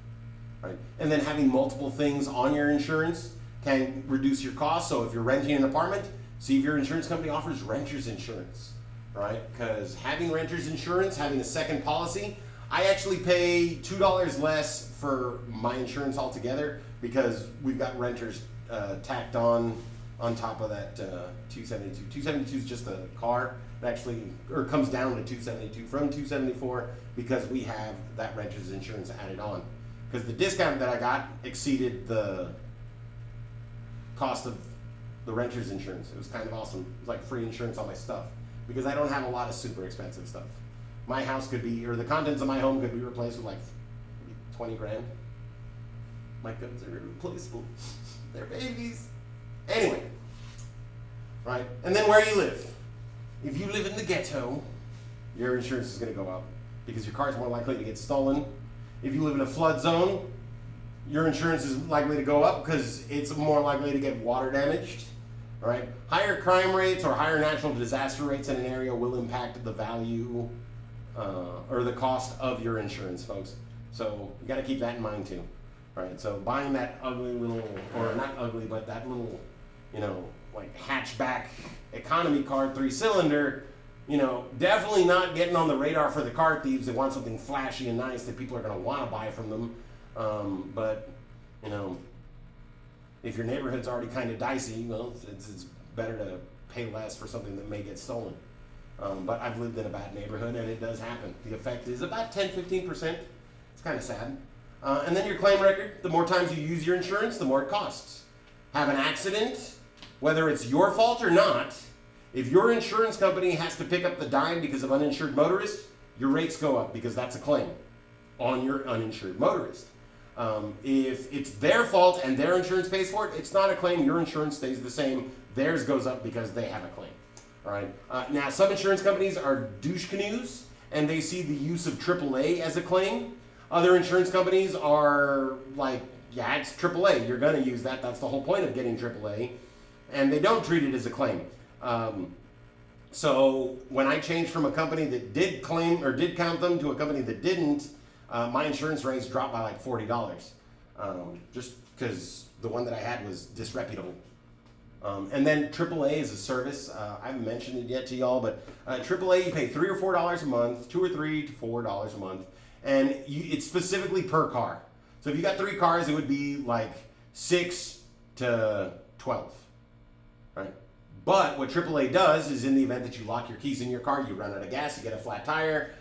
right? And then having multiple things on your insurance can reduce your costs. So if you're renting an apartment, see if your insurance company offers renter's insurance, right? Because having renter's insurance, having a second policy, I actually pay $2 less for my insurance altogether, because we've got renters tacked on top of that 272. 272 is just a car. It actually, or comes down to 272 from 274, because we have that renter's insurance added on. Because the discount that I got exceeded the cost of the renter's insurance. It was kind of awesome. It was like free insurance on my stuff, because I don't have a lot of super expensive stuff. My house could be, or the contents of my home could be replaced with like 20 grand. My guns are irreplaceable. They're babies. Anyway, right? And then where you live. If you live in the ghetto, your insurance is going to go up, because your car is more likely to get stolen. If you live in a flood zone, your insurance is likely to go up because it's more likely to get water damaged. All right? Higher crime rates or higher natural disaster rates in an area will impact the value or the cost of your insurance, folks. So you got to keep that in mind too. All right? So buying that ugly little, or not ugly, but that little, like hatchback economy car, 3-cylinder, definitely not getting on the radar for the car thieves that want something flashy and nice that people are going to want to buy from them. But If your neighborhood's already kind of dicey, well, it's better to pay less for something that may get stolen. But I've lived in a bad neighborhood, and it does happen. The effect is about 10-15%. It's kind of sad. And then your claim record, the more times you use your insurance, the more it costs. Have an accident, whether it's your fault or not, if your insurance company has to pick up the dime because of uninsured motorists, your rates go up because that's a claim on your uninsured motorist. If it's their fault and their insurance pays for it, it's not a claim. Your insurance stays the same. Theirs goes up because they have a claim. All right. Now, some insurance companies are douche canoes, and they see the use of AAA as a claim. Other insurance companies are like, yeah, it's AAA. You're going to use that. That's the whole point of getting AAA. And they don't treat it as a claim. So when I changed from a company that did claim or did count them to a company that didn't, my insurance rates dropped by like $40, just because the one that I had was disreputable. And then AAA is a service. I haven't mentioned it yet to y'all, but AAA, you pay $3 or $4 a month, $2 or $3 to $4 a month, and it's specifically per car. So if you got 3 cars, it would be like 6 to 12, right? But what AAA does is, in the event that you lock your keys in your car, you run out of gas, you get a flat tire,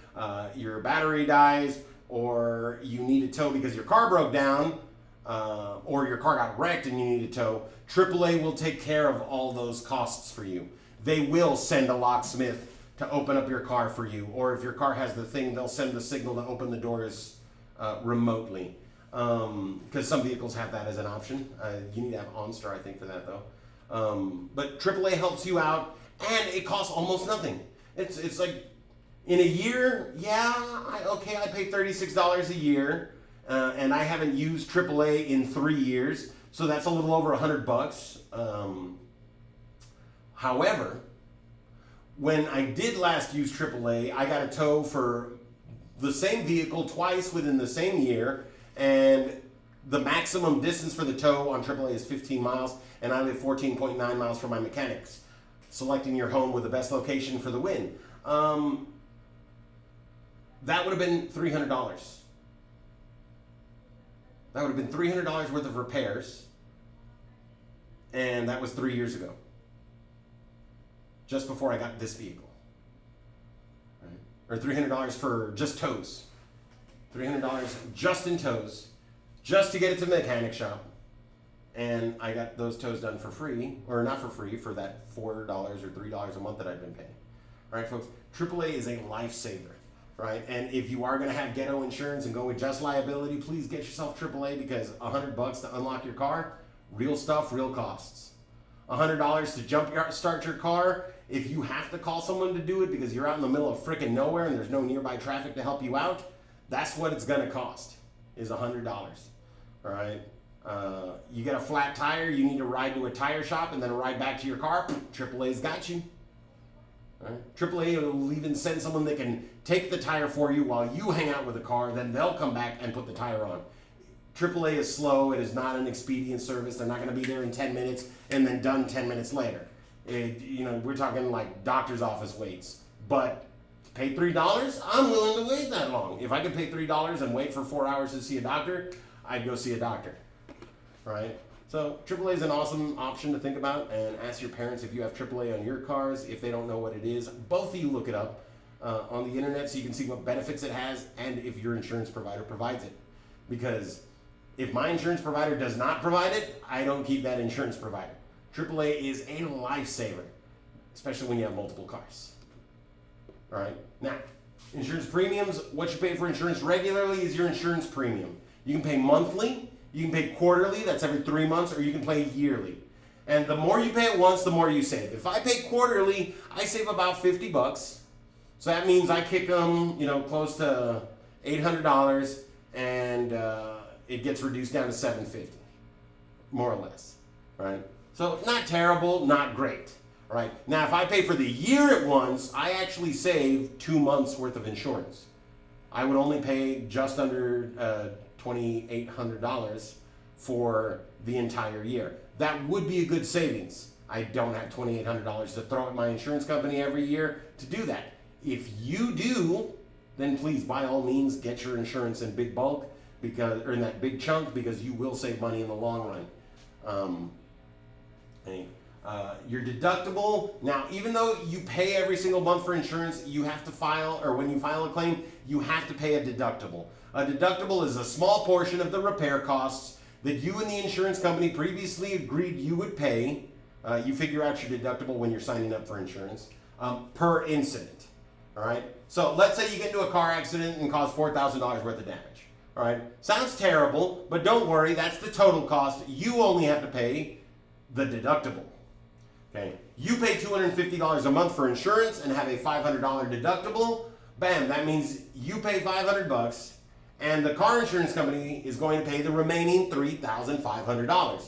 your battery dies, or you need a tow because your car broke down, or your car got wrecked and you need a tow, AAA will take care of all those costs for you. They will send a locksmith to open up your car for you, or if your car has the thing, they'll send the signal to open the doors remotely. Because some vehicles have that as an option. You need to have OnStar, I think, for that though. But AAA helps you out, and it costs almost nothing. It's like, in a year, yeah, I pay $36 a year, and I haven't used AAA in 3 years, so that's a little over $100. However, when I did last use AAA, I got a tow for the same vehicle twice within the same year, and the maximum distance for the tow on AAA is 15 miles, and I live 14.9 miles from my mechanics. Selecting your home with the best location for the win. That would have been $300. That would have been $300 worth of repairs, and that was 3 years ago, just before I got this vehicle. Right? Or $300 for just tows. $300 just in tows, just to get it to the mechanic shop. And I got those tows done for free, or not for free, for that $4 or $3 a month that I've been paying. All right, folks, AAA is a lifesaver, right? And if you are going to have ghetto insurance and go with just liability, please get yourself AAA, because $100 to unlock your car, real stuff, real costs. $100 to start your car. If you have to call someone to do it because you're out in the middle of frickin' nowhere and there's no nearby traffic to help you out, that's what it's going to cost, is $100. All right. You get a flat tire, you need to ride to a tire shop and then ride back to your car. AAA's got you. All right. AAA will even send someone that can take the tire for you while you hang out with the car. Then they'll come back and put the tire on. AAA is slow. It is not an expedient service. They're not going to be there in 10 minutes and then done 10 minutes later. We're talking like doctor's office waits. But to pay $3, I'm willing to wait that long. If I could pay $3 and wait for 4 hours to see a doctor, I'd go see a doctor. Right? So AAA is an awesome option to think about, and ask your parents if you have AAA on your cars. If they don't know what it is, both of you look it up on the internet so you can see what benefits it has and if your insurance provider provides it. Because if my insurance provider does not provide it, I don't keep that insurance provider. AAA is a lifesaver, especially when you have multiple cars. All right? Now, insurance premiums, what you pay for insurance regularly is your insurance premium. You can pay monthly. You can pay quarterly, that's every 3 months, or you can pay yearly. And the more you pay at once, the more you save. If I pay quarterly, I save about $50. So that means I kick them, close to $800, and it gets reduced down to $750, more or less, right? So not terrible, not great, right? Now, if I pay for the year at once, I actually save 2 months worth of insurance. I would only pay just under $2,800 for the entire year. That would be a good savings. I don't have $2,800 to throw at my insurance company every year to do that. If you do, then please, by all means, get your insurance in big bulk, or in that big chunk, because you will save money in the long run. Um, your deductible, now even though you pay every single month for insurance, you have to file, or when you file a claim, you have to pay a deductible. A deductible is a small portion of the repair costs that you and the insurance company previously agreed you would pay. You figure out your deductible when you're signing up for insurance, per incident. All right. So let's say you get into a car accident and cause $4,000 worth of damage. All right. Sounds terrible, but don't worry. That's the total cost. You only have to pay the deductible. Okay. You pay $250 a month for insurance and have a $500 deductible. Bam. That means you pay $500, and the car insurance company is going to pay the remaining $3,500.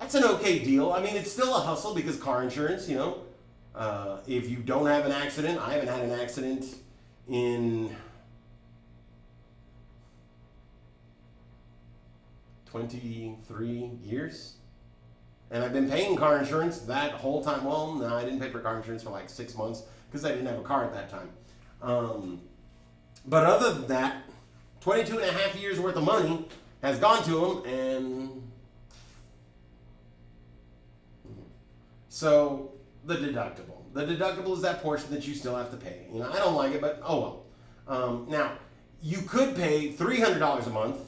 That's an okay deal. I mean, it's still a hustle because car insurance, if you don't have an accident, I haven't had an accident in 23 years. And I've been paying car insurance that whole time. Well, no, I didn't pay for car insurance for like 6 months because I didn't have a car at that time. But other than that, 22 and a half years worth of money has gone to them, and so the deductible. The deductible is that portion that you still have to pay. I don't like it, but oh well. Now, you could pay $300 a month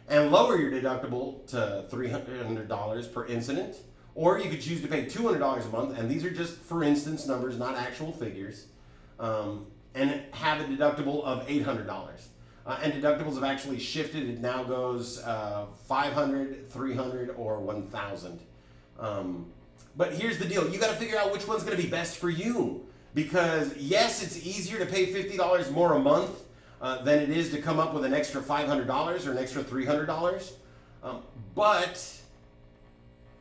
and lower your deductible to $300 per incident, or you could choose to pay $200 a month, and these are just for instance numbers, not actual figures, and have a deductible of $800. And deductibles have actually shifted. It now goes $500, $300, or $1,000. But here's the deal. You got to figure out which one's going to be best for you. Because yes, it's easier to pay $50 more a month than it is to come up with an extra $500 or an extra $300. But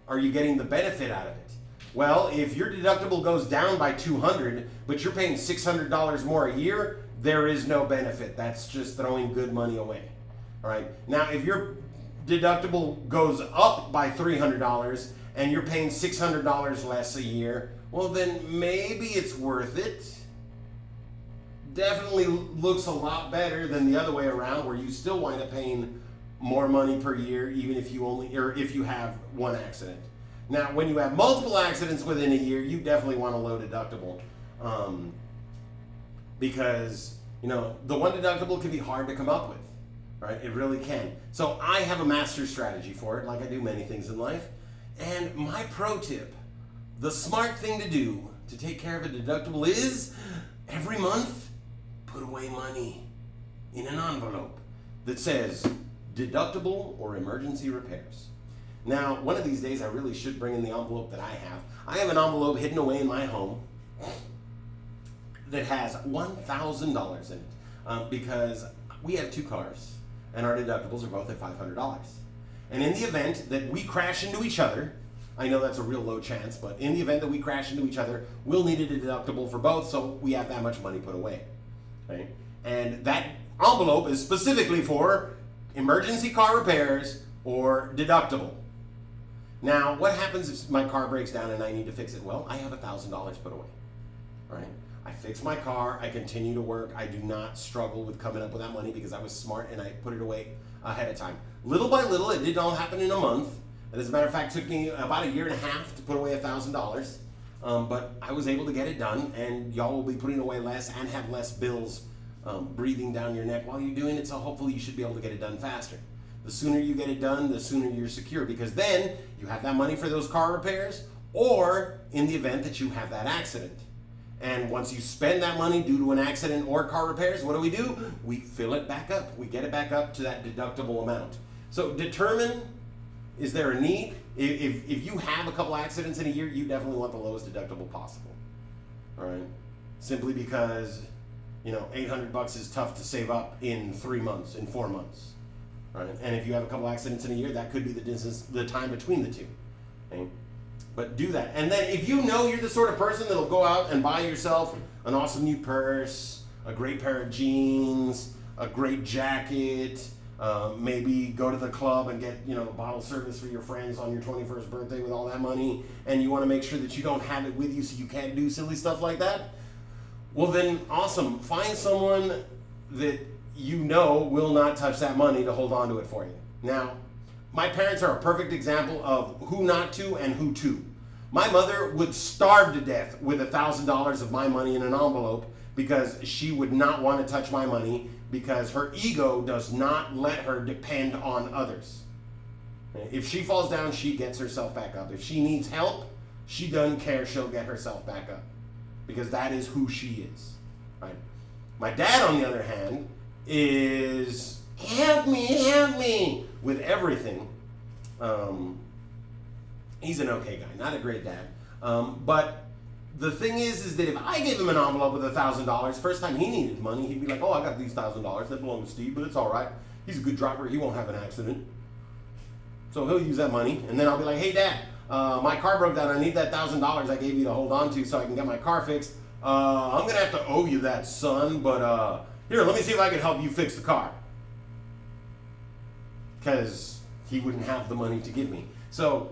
are you getting the benefit out of it? Well, if your deductible goes down by $200, but you're paying $600 more a year, there is no benefit. That's just throwing good money away. All right. Now, if your deductible goes up by $300 and you're paying $600 less a year, well, then maybe it's worth it. Definitely looks a lot better than the other way around, where you still wind up paying more money per year, even if you have one accident. Now, when you have multiple accidents within a year, you definitely want a low deductible, because the one deductible can be hard to come up with, right? It really can. So I have a master strategy for it, like I do many things in life. And my pro tip, the smart thing to do to take care of a deductible is every month, put away money in an envelope that says deductible or emergency repairs. Now, one of these days I really should bring in the envelope that I have. I have an envelope hidden away in my home that has $1,000 in it, because we have 2 cars and our deductibles are both at $500. And in the event that we crash into each other, I know that's a real low chance, but in the event that we crash into each other, we'll need a deductible for both, so we have that much money put away. Right? And that envelope is specifically for emergency car repairs or deductible. Now, what happens if my car breaks down and I need to fix it? Well, I have $1,000 put away. Right? I fix my car, I continue to work, I do not struggle with coming up with that money because I was smart and I put it away ahead of time. Little by little, it did all happen in a month. And as a matter of fact, it took me about a year and a half to put away $1,000. But I was able to get it done, and y'all will be putting away less and have less bills breathing down your neck while you're doing it, so hopefully you should be able to get it done faster. The sooner you get it done, the sooner you're secure, because then you have that money for those car repairs, or in the event that you have that accident. And once you spend that money due to an accident or car repairs, what do? We fill it back up. We get it back up to that deductible amount. So determine, is there a need? If you have a couple accidents in a year, you definitely want the lowest deductible possible. All right? Simply because, $800 is tough to save up in 3 months, in 4 months. Right? And if you have a couple accidents in a year, that could be the distance, the time between the two. Okay? But do that. And then if you know you're the sort of person that'll go out and buy yourself an awesome new purse, a great pair of jeans, a great jacket, maybe go to the club and get, bottle service for your friends on your 21st birthday with all that money, and you want to make sure that you don't have it with you so you can't do silly stuff like that, well then, awesome. Find someone that will not touch that money to hold on to it for you. Now, My parents are a perfect example of who not to and who to. My mother would starve to death with $1,000 of my money in an envelope because she would not want to touch my money because her ego does not let her depend on others. If she falls down, she gets herself back up. If she needs help, she doesn't care. She'll get herself back up because that is who she is. Right? My dad, on the other hand, is help me with everything. He's an okay guy, not a great dad. But the thing is that if I gave him an envelope with $1,000, first time he needed money, he'd be like, oh, I got these $1,000 that belong to Steve, but it's all right. He's a good driver. He won't have an accident. So he'll use that money. And then I'll be like, hey, Dad, my car broke down. I need that $1,000 I gave you to hold on to so I can get my car fixed. I'm going to have to owe you that, son. But here, let me see if I can help you fix the car. Because he wouldn't have the money to give me. So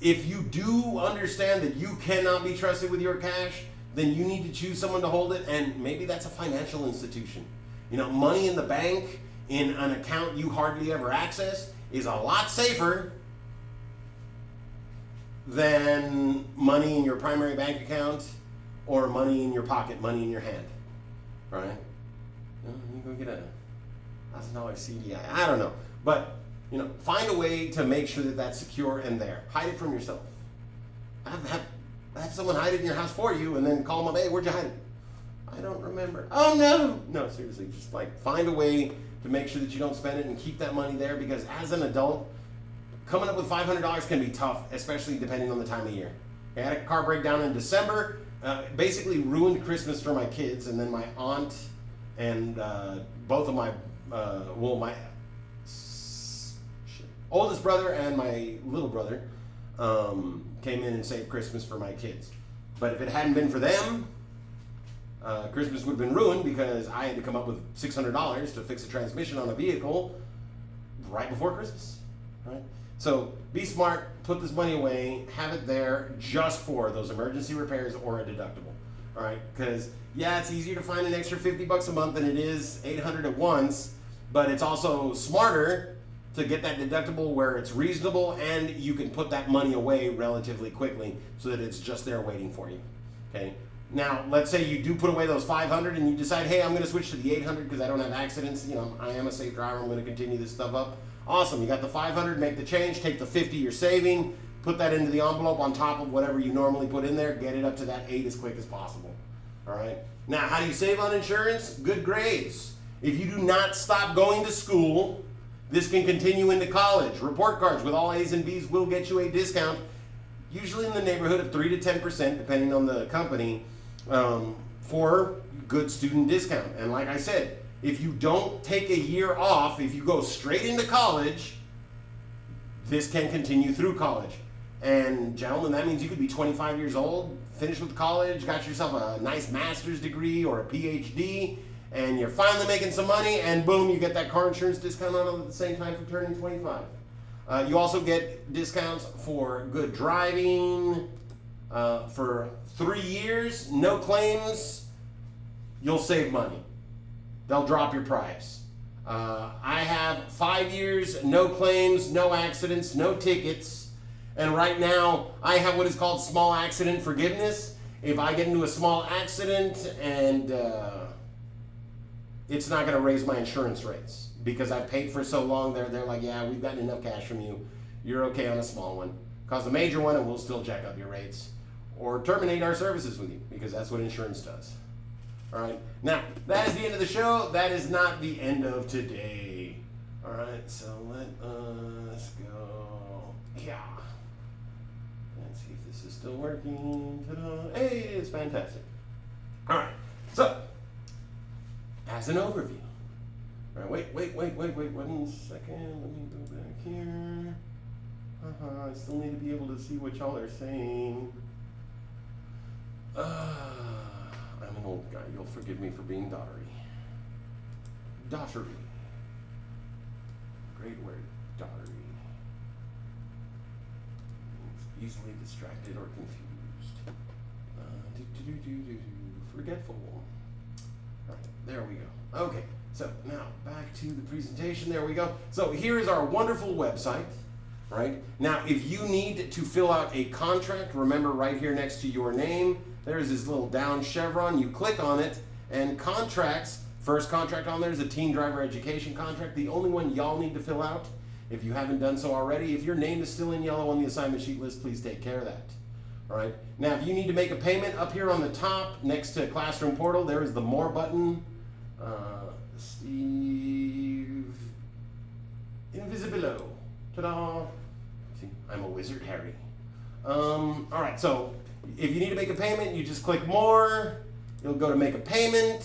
if you do understand that you cannot be trusted with your cash, then you need to choose someone to hold it, and maybe that's a financial institution. You know, money in the bank in an account you hardly ever access is a lot safer than money in your primary bank account or money in your pocket, money in your hand, right? You go get a $1,000 CDI. I don't know, but you know, find a way to make sure that that's secure and there. Hide it from yourself. Have someone hide it in your house for you, and then call them up. Hey, where'd you hide it? I don't remember. Oh no! No, seriously, just like find a way to make sure that you don't spend it and keep that money there, because as an adult, coming up with $500 can be tough, especially depending on the time of year. I had a car breakdown in December, basically ruined Christmas for my kids, and then my aunt and both of my oldest brother and my little brother came in and saved Christmas for my kids. But if it hadn't been for them, Christmas would have been ruined because I had to come up with $600 to fix a transmission on a vehicle right before Christmas. Right? So be smart, put this money away, have it there just for those emergency repairs or a deductible. All right? Because yeah, it's easier to find an extra $50 a month than it is $800 at once, but it's also smarter to get that deductible where it's reasonable and you can put that money away relatively quickly so that it's just there waiting for you. Okay. Now, let's say you do put away those $500 and you decide, hey, I'm going to switch to the $800 because I don't have accidents. You know, I am a safe driver. I'm going to continue this stuff up. Awesome. You got the $500, make the change, take the $50 you're saving, put that into the envelope on top of whatever you normally put in there, get it up to that $8 as quick as possible. All right. Now, how do you save on insurance? Good grades. If you do not stop going to school, this can continue into college. Report cards with all A's and B's will get you a discount, usually in the neighborhood of 3 to 10%, depending on the company, for good student discount. And like I said, if you don't take a year off, if you go straight into college, this can continue through college. And gentlemen, that means you could be 25 years old, finished with college, got yourself a nice master's degree or a PhD, and you're finally making some money, and boom, you get that car insurance discount on it at the same time for turning 25. You also get discounts for good driving. For 3 years, no claims, you'll save money. They'll drop your price. I have 5 years, no claims, no accidents, no tickets. And right now, I have what is called small accident forgiveness. If I get into a small accident and it's not going to raise my insurance rates because I've paid for so long, they're like, yeah, we've gotten enough cash from you. You're okay on a small one. Cause a major one and we'll still jack up your rates. Or terminate our services with you, because that's what insurance does. All right. Now, that is the end of the show. That is not the end of today. All right. So let us go. Yeah. Let's see if this is still working. Ta-da. Hey, it is fantastic. All right. So, as an overview. All right. Wait. 1 second. Let me go back here. I still need to be able to see what y'all are saying. I'm an old guy. You'll forgive me for being dottery. Dottery. Great word, dottery. Means easily distracted or confused. Forgetful. All right, there we go. Okay, so now back to the presentation. There we go. So here is our wonderful website. Right? Now, if you need to fill out a contract, remember right here next to your name, there's this little down chevron. You click on it, and contracts, first contract on there is a teen driver education contract. The only one y'all need to fill out, if you haven't done so already, if your name is still in yellow on the assignment sheet list, please take care of that. All right. Now, if you need to make a payment, up here on the top next to Classroom Portal, there is the More button. Steve Invisibilo. Ta-da! See, I'm a wizard, Harry. All right, so if you need to make a payment, you just click More. You'll go to Make a Payment,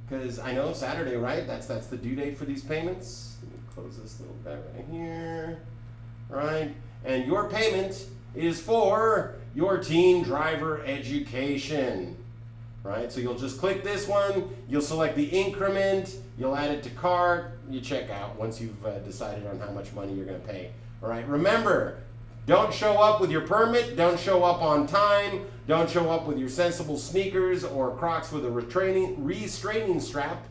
because I know Saturday, right? That's the due date for these payments. Let me close this little guy right here. Right? And your payment is for your teen driver education. Right? So you'll just click this one, you'll select the increment, you'll add it to cart, you check out once you've decided on how much money you're going to pay. All right? Remember, don't show up with your permit, don't show up on time, don't show up with your sensible sneakers or Crocs with a restraining strap,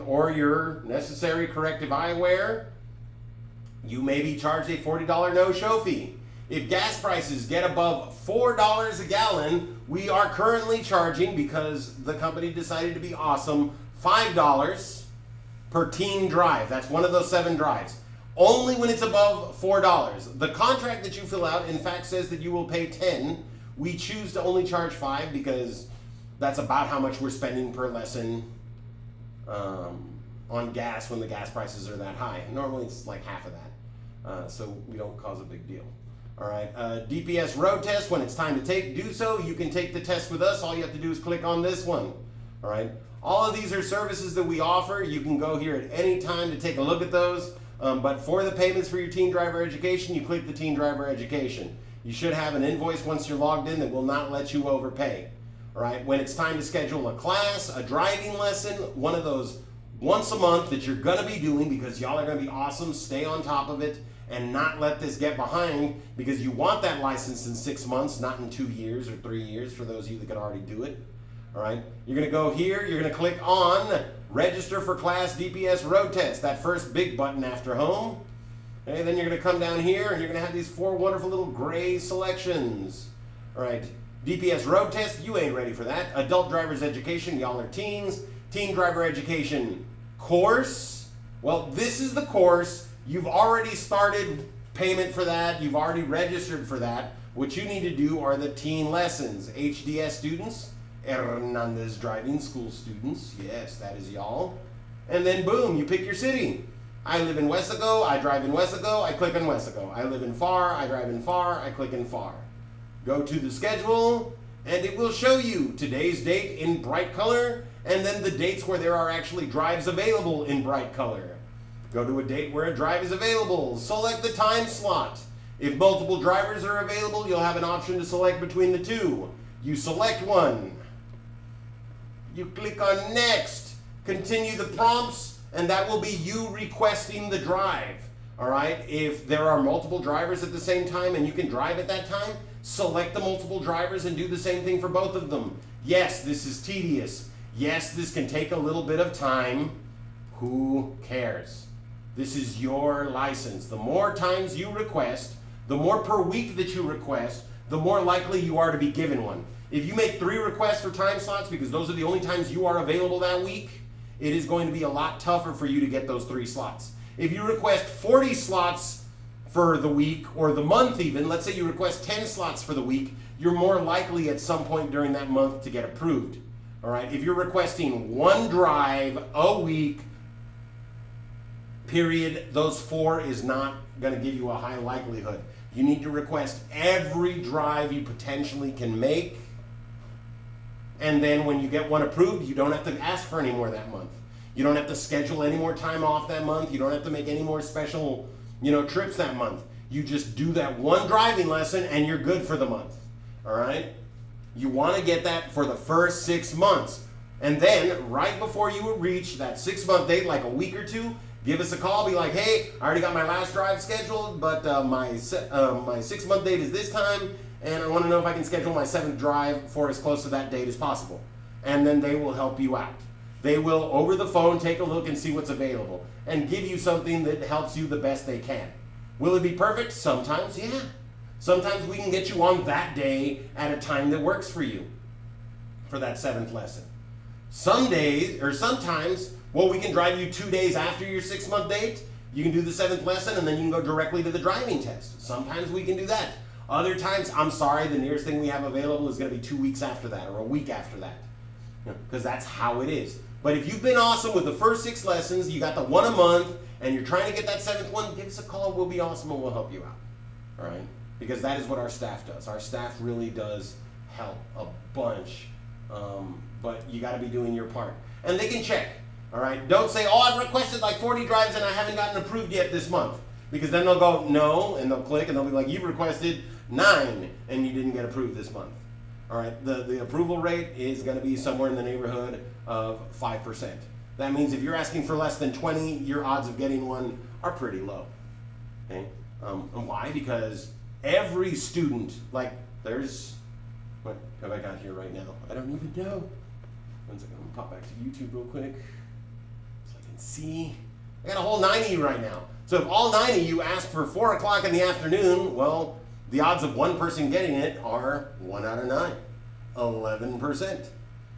or your necessary corrective eyewear. You may be charged a $40 no-show fee. If gas prices get above $4 a gallon, we are currently charging, because the company decided to be awesome, $5 per teen drive. That's one of those 7 drives. Only when it's above $4. The contract that you fill out, in fact, says that you will pay $10. We choose to only charge $5 because that's about how much we're spending per lesson on gas when the gas prices are that high. Normally it's like half of that, so we don't cause a big deal. All right, DPS road test, when it's time to do so, you can take the test with us. All you have to do is click on this one. All right, all of these are services that we offer. You can go here at any time to take a look at those. But for the payments for your teen driver education, you click the teen driver education. You should have an invoice once you're logged in that will not let you overpay. All right, when it's time to schedule a class, a driving lesson, one of those once a month that you're gonna be doing, because y'all are gonna be awesome, stay on top of it and not let this get behind, because you want that license in 6 months, not in 2 years or 3 years for those of you that can already do it. All right, you're gonna go here, you're gonna click on Register for Class DPS Road Test, that first big button after home. Okay, then you're gonna come down here and you're gonna have these 4 wonderful little gray selections. All right, DPS Road Test, you ain't ready for that. Adult Driver's Education, y'all are teens. Teen Driver Education Course, well, this is the course. You've already started payment for that. You've already registered for that. What you need to do are the teen lessons. HDS students, Hernandez Driving School students, yes, that is y'all. And then boom, you pick your city. I live in Wesco, I drive in Wesco, I click on Wesco. I live in Far, I drive in Far, I click in Far. Go to the schedule, and it will show you today's date in bright color, and then the dates where there are actually drives available in bright color. Go to a date where a drive is available. Select the time slot. If multiple drivers are available, you'll have an option to select between the 2. You select one. You click on Next. Continue the prompts, and that will be you requesting the drive. All right? If there are multiple drivers at the same time and you can drive at that time, select the multiple drivers and do the same thing for both of them. Yes, this is tedious. Yes, this can take a little bit of time. Who cares? This is your license. The more times you request, the more per week that you request, the more likely you are to be given one. If you make 3 requests for time slots, because those are the only times you are available that week, it is going to be a lot tougher for you to get those 3 slots. If you request 40 slots for the week or the month even, let's say you request 10 slots for the week, you're more likely at some point during that month to get approved. All right, if you're requesting 1 drive a week, period, those 4 is not going to give you a high likelihood. You need to request every drive you potentially can make, and then when you get one approved, you don't have to ask for any more that month. You don't have to schedule any more time off that month. You don't have to make any more special, trips that month. You just do that 1 driving lesson and you're good for the month. All right? You want to get that for the first 6 months. And then right before you reach that 6-month date, like a week or 2, give us a call. Be like, hey, I already got my last drive scheduled, but my 6-month date is this time, and I want to know if I can schedule my 7th drive for as close to that date as possible. And then they will help you out. They will, over the phone, take a look and see what's available and give you something that helps you the best they can. Will it be perfect? Sometimes, yeah. Sometimes we can get you on that day at a time that works for you for that 7th lesson. Some days, or sometimes, well, we can drive you 2 days after your 6-month date. You can do the 7th lesson and then you can go directly to the driving test. Sometimes we can do that. Other times, I'm sorry, the nearest thing we have available is going to be 2 weeks after that or a week after that. Because that's how it is. But if you've been awesome with the first 6 lessons, you got the 1 a month, and you're trying to get that 7th one, give us a call. We'll be awesome and we'll help you out. All right? Because that is what our staff does. Our staff really does help a bunch. But you got to be doing your part. And they can check. All right? Don't say, oh, I've requested like 40 drives and I haven't gotten approved yet this month. Because then they'll go, no, and they'll click, and they'll be like, you've requested 9 and you didn't get approved this month. All right, the approval rate is going to be somewhere in the neighborhood of 5%. That means if you're asking for less than 20, your odds of getting one are pretty low. Okay, and why? Because every student, like there's, what have I got here right now? I don't even know. One second, I'm gonna pop back to YouTube real quick so I can see. I got a whole 90 right now. So if all 90 you ask for 4 o'clock in the afternoon, well, the odds of one person getting it are 1 out of 9, 11%.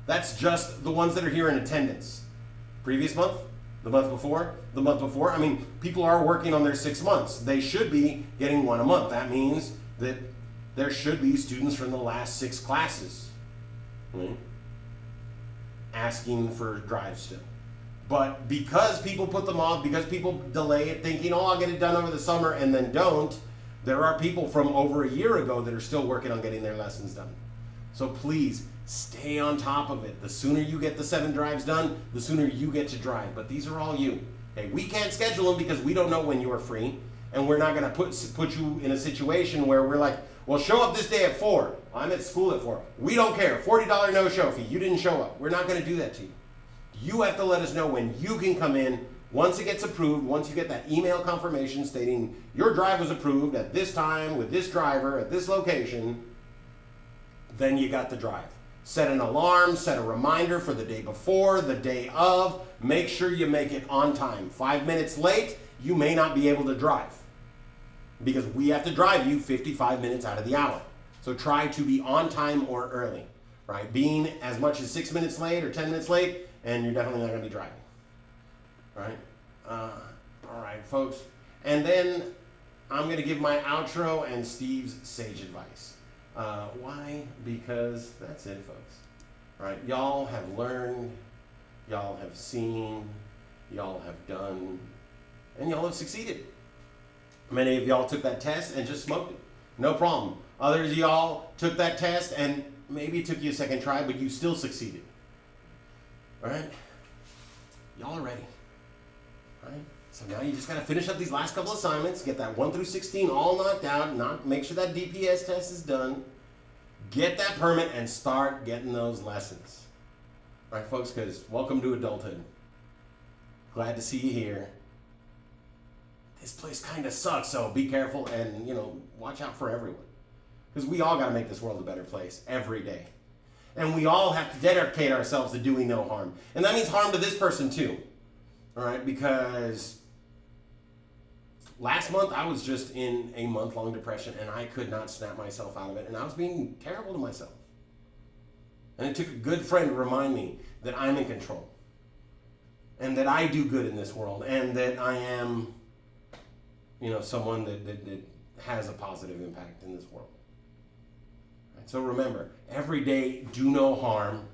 That's just the ones that are here in attendance. Previous month, the month before. I mean, people are working on their 6 months. They should be getting 1 a month. That means that there should be students from the last 6 classes asking for drives still. But because people put them off, because people delay it thinking, oh, I'll get it done over the summer and then don't, there are people from over a year ago that are still working on getting their lessons done. So please stay on top of it. The sooner you get the 7 drives done, the sooner you get to drive. But these are all you. Okay, we can't schedule them because we don't know when you're free, and we're not going to put you in a situation where we're like, well, show up this day at 4. I'm at school at 4. We don't care. $40 no-show fee. You didn't show up. We're not going to do that to you. You have to let us know when you can come in. Once it gets approved, once you get that email confirmation stating your drive was approved at this time with this driver at this location, then you got the drive. Set an alarm, set a reminder for the day before, the day of. Make sure you make it on time. 5 minutes late, you may not be able to drive because we have to drive you 55 minutes out of the hour. So try to be on time or early, right? Being as much as 6 minutes late or 10 minutes late, and you're definitely not going to be driving. Right? All right, folks. And then I'm going to give my outro and Steve's sage advice. Why? Because that's it, folks. All right, y'all have learned, y'all have seen, y'all have done, and y'all have succeeded. Many of y'all took that test and just smoked it. No problem. Others of y'all took that test and maybe it took you a second try, but you still succeeded. All right? Y'all are ready. All right? So now you just got to finish up these last couple assignments, get that 1 through 16 all knocked out, make sure that DPS test is done, get that permit, and start getting those lessons. All right, folks, because welcome to adulthood. Glad to see you here. This place kind of sucks, so be careful and, watch out for everyone. Because we all got to make this world a better place every day. And we all have to dedicate ourselves to doing no harm. And that means harm to this person too. All right, because last month I was just in a month-long depression and I could not snap myself out of it. And I was being terrible to myself. And it took a good friend to remind me that I'm in control. And that I do good in this world. And that I am, someone that has a positive impact in this world. So remember, every day do no harm,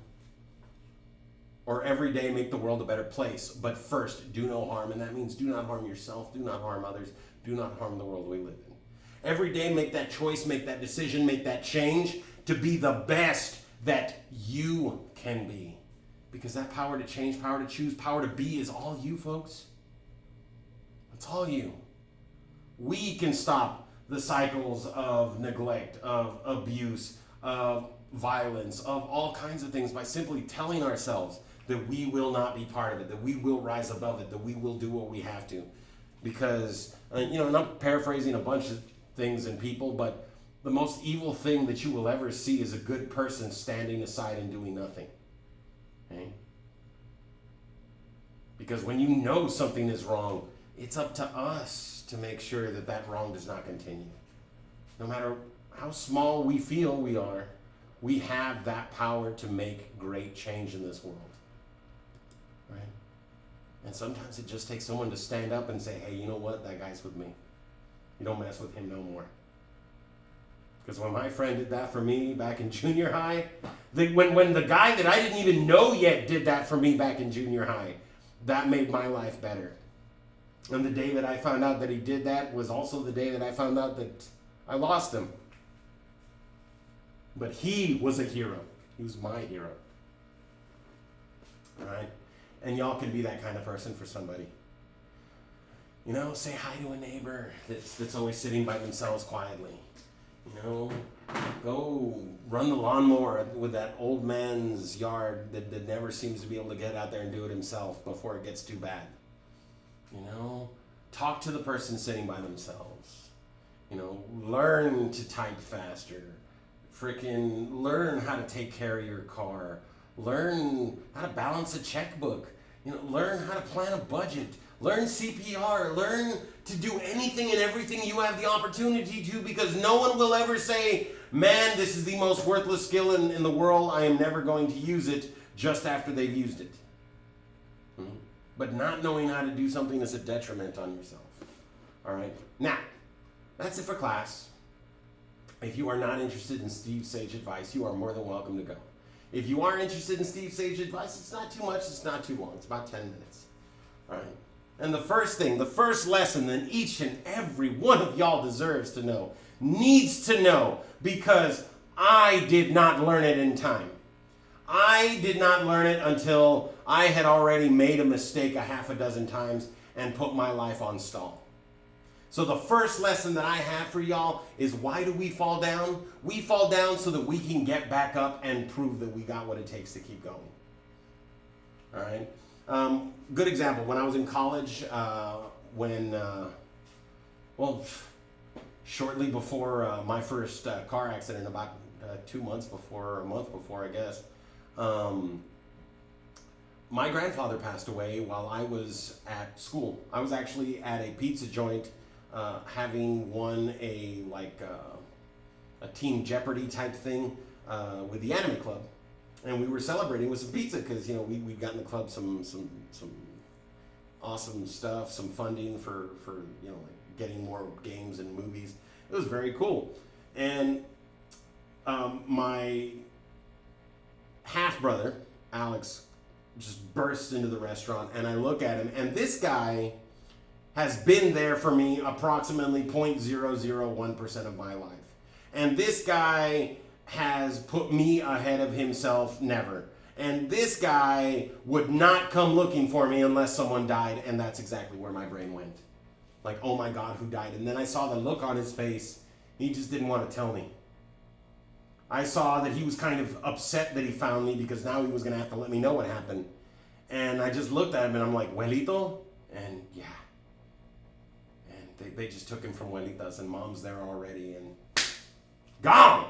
or every day make the world a better place. But first, do no harm, and that means do not harm yourself, do not harm others, do not harm the world we live in. Every day make that choice, make that decision, make that change to be the best that you can be. Because that power to change, power to choose, power to be is all you, folks. It's all you. We can stop the cycles of neglect, of abuse, of violence, of all kinds of things by simply telling ourselves that we will not be part of it, that we will rise above it, that we will do what we have to. Because, and I'm paraphrasing a bunch of things and people, but the most evil thing that you will ever see is a good person standing aside and doing nothing. Okay? Because when you know something is wrong, it's up to us to make sure that that wrong does not continue. No matter how small we feel we are, we have that power to make great change in this world. Right? And sometimes it just takes someone to stand up and say, hey, you know what? That guy's with me. You don't mess with him no more. Because when my friend did that for me back in junior high, when the guy that I didn't even know yet did that for me back in junior high, that made my life better. And the day that I found out that he did that was also the day that I found out that I lost him. But he was a hero. He was my hero. All right? And y'all can be that kind of person for somebody. You know, say hi to a neighbor that's always sitting by themselves quietly. You know, go run the lawnmower with that old man's yard that never seems to be able to get out there and do it himself before it gets too bad. You know, talk to the person sitting by themselves. You know, learn to type faster. Freaking learn how to take care of your car. Learn how to balance a checkbook. You know, learn how to plan a budget. Learn CPR. Learn to do anything and everything you have the opportunity to, because no one will ever say, man, this is the most worthless skill in the world. I am never going to use it, just after they've used it. But not knowing how to do something is a detriment on yourself. All right? Now, that's it for class. If you are not interested in Steve Sage advice, you are more than welcome to go. If you are interested in Steve Sage advice, it's not too much, it's not too long. It's about 10 minutes. All right? And the first lesson that each and every one of y'all deserves to know, needs to know, because I did not learn it in time. I did not learn it until I had already made a mistake a half a dozen times and put my life on stall. So the first lesson that I have for y'all is, why do we fall down? We fall down so that we can get back up and prove that we got what it takes to keep going. All right? Good example, when I was in college, shortly before my first car accident, about 2 months before, or a month before, I guess, my grandfather passed away while I was at school. I was actually at a pizza joint, having won a Team Jeopardy type thing with the Anime Club. And we were celebrating with some pizza because, you know, we'd gotten the club some awesome stuff, some funding for you know, like getting more games and movies. It was very cool. And my half-brother, Alex, just bursts into the restaurant, and I look at him, and this guy has been there for me approximately 0.001% of my life. And this guy has put me ahead of himself never. And this guy would not come looking for me unless someone died, and that's exactly where my brain went. Like, oh my God, who died? And then I saw the look on his face. He just didn't want to tell me. I saw that he was kind of upset that he found me, because now he was going to have to let me know what happened. And I just looked at him and I'm like, Huelito? And yeah. And they just took him from Huelitas, and Mom's there already, and gone!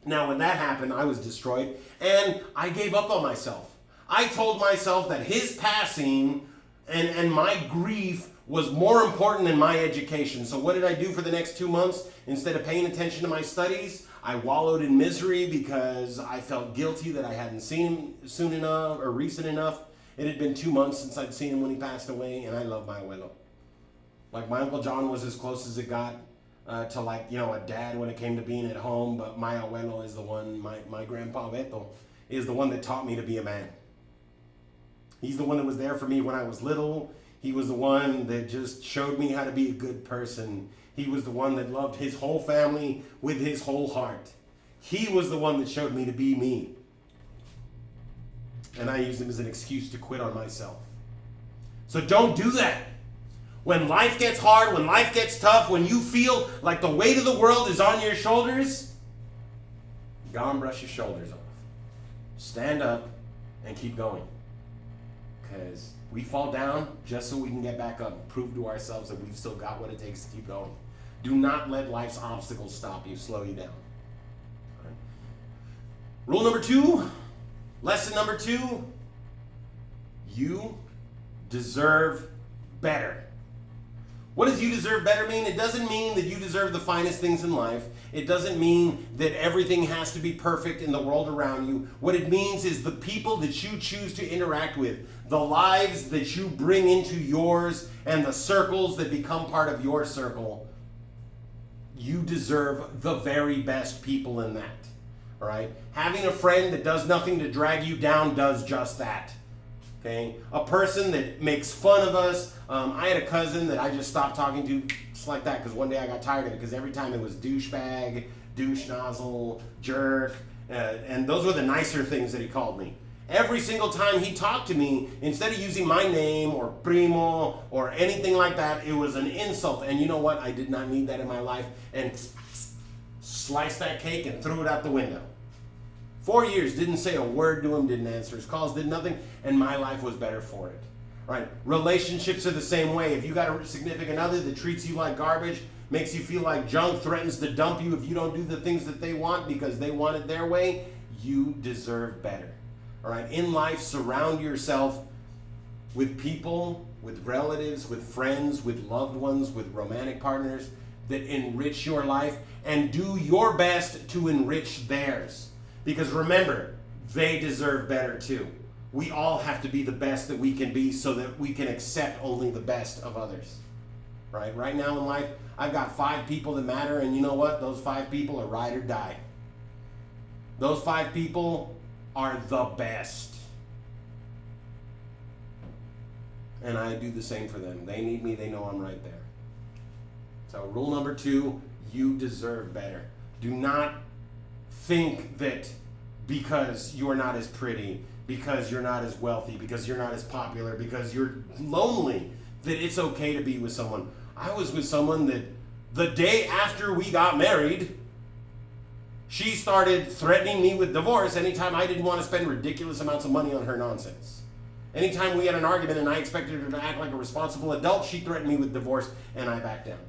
Now, when that happened, I was destroyed, and I gave up on myself. I told myself that his passing and my grief was more important than my education. So what did I do for the next 2 months? Instead of paying attention to my studies, I wallowed in misery because I felt guilty that I hadn't seen him soon enough or recent enough. It had been 2 months since I'd seen him when he passed away, and I love my abuelo. Like, my Uncle John was as close as it got to, like, you know, a dad when it came to being at home, but my abuelo is the one, my grandpa Beto, is the one that taught me to be a man. He's the one that was there for me when I was little. He was the one that just showed me how to be a good person. He was the one that loved his whole family with his whole heart. He was the one that showed me to be me. And I used him as an excuse to quit on myself. So don't do that. When life gets hard, when life gets tough, when you feel like the weight of the world is on your shoulders, go and brush your shoulders off. Stand up and keep going. Because we fall down just so we can get back up and prove to ourselves that we've still got what it takes to keep going. Do not let life's obstacles stop you, slow you down. Right. Rule number 2, lesson number 2, You deserve better. What does you deserve better mean? It doesn't mean that you deserve the finest things in life. It doesn't mean that everything has to be perfect in the world around you. What it means is the people that you choose to interact with, the lives that you bring into yours, and the circles that become part of your circle. You deserve the very best people in that. All right? Having a friend that does nothing to drag you down does just that. Okay? A person that makes fun of us. I had a cousin that I just stopped talking to just like that because one day I got tired of it because every time it was douchebag, douche nozzle, jerk, and those were the nicer things that he called me. Every single time he talked to me, instead of using my name or primo or anything like that, it was an insult. And you know what? I did not need that in my life. And sliced that cake and threw it out the window. 4 years, didn't say a word to him, didn't answer his calls, did nothing, and my life was better for it. Right? Relationships are the same way. If you got a significant other that treats you like garbage, makes you feel like junk, threatens to dump you if you don't do the things that they want because they want it their way, you deserve better. All right? In life, surround yourself with people, with relatives, with friends, with loved ones, with romantic partners that enrich your life, and do your best to enrich theirs. Because remember, they deserve better too. We all have to be the best that we can be so that we can accept only the best of others. Right? Right now in life, I've got 5 people that matter, and you know what? Those 5 people are ride or die. Those 5 people are the best. And I do the same for them. They need me, they know I'm right there. So rule number 2, you deserve better. Do not think that because you're not as pretty, because you're not as wealthy, because you're not as popular, because you're lonely, that it's okay to be with someone. I was with someone that the day after we got married, she started threatening me with divorce anytime I didn't want to spend ridiculous amounts of money on her nonsense. Anytime we had an argument and I expected her to act like a responsible adult, she threatened me with divorce and I backed down.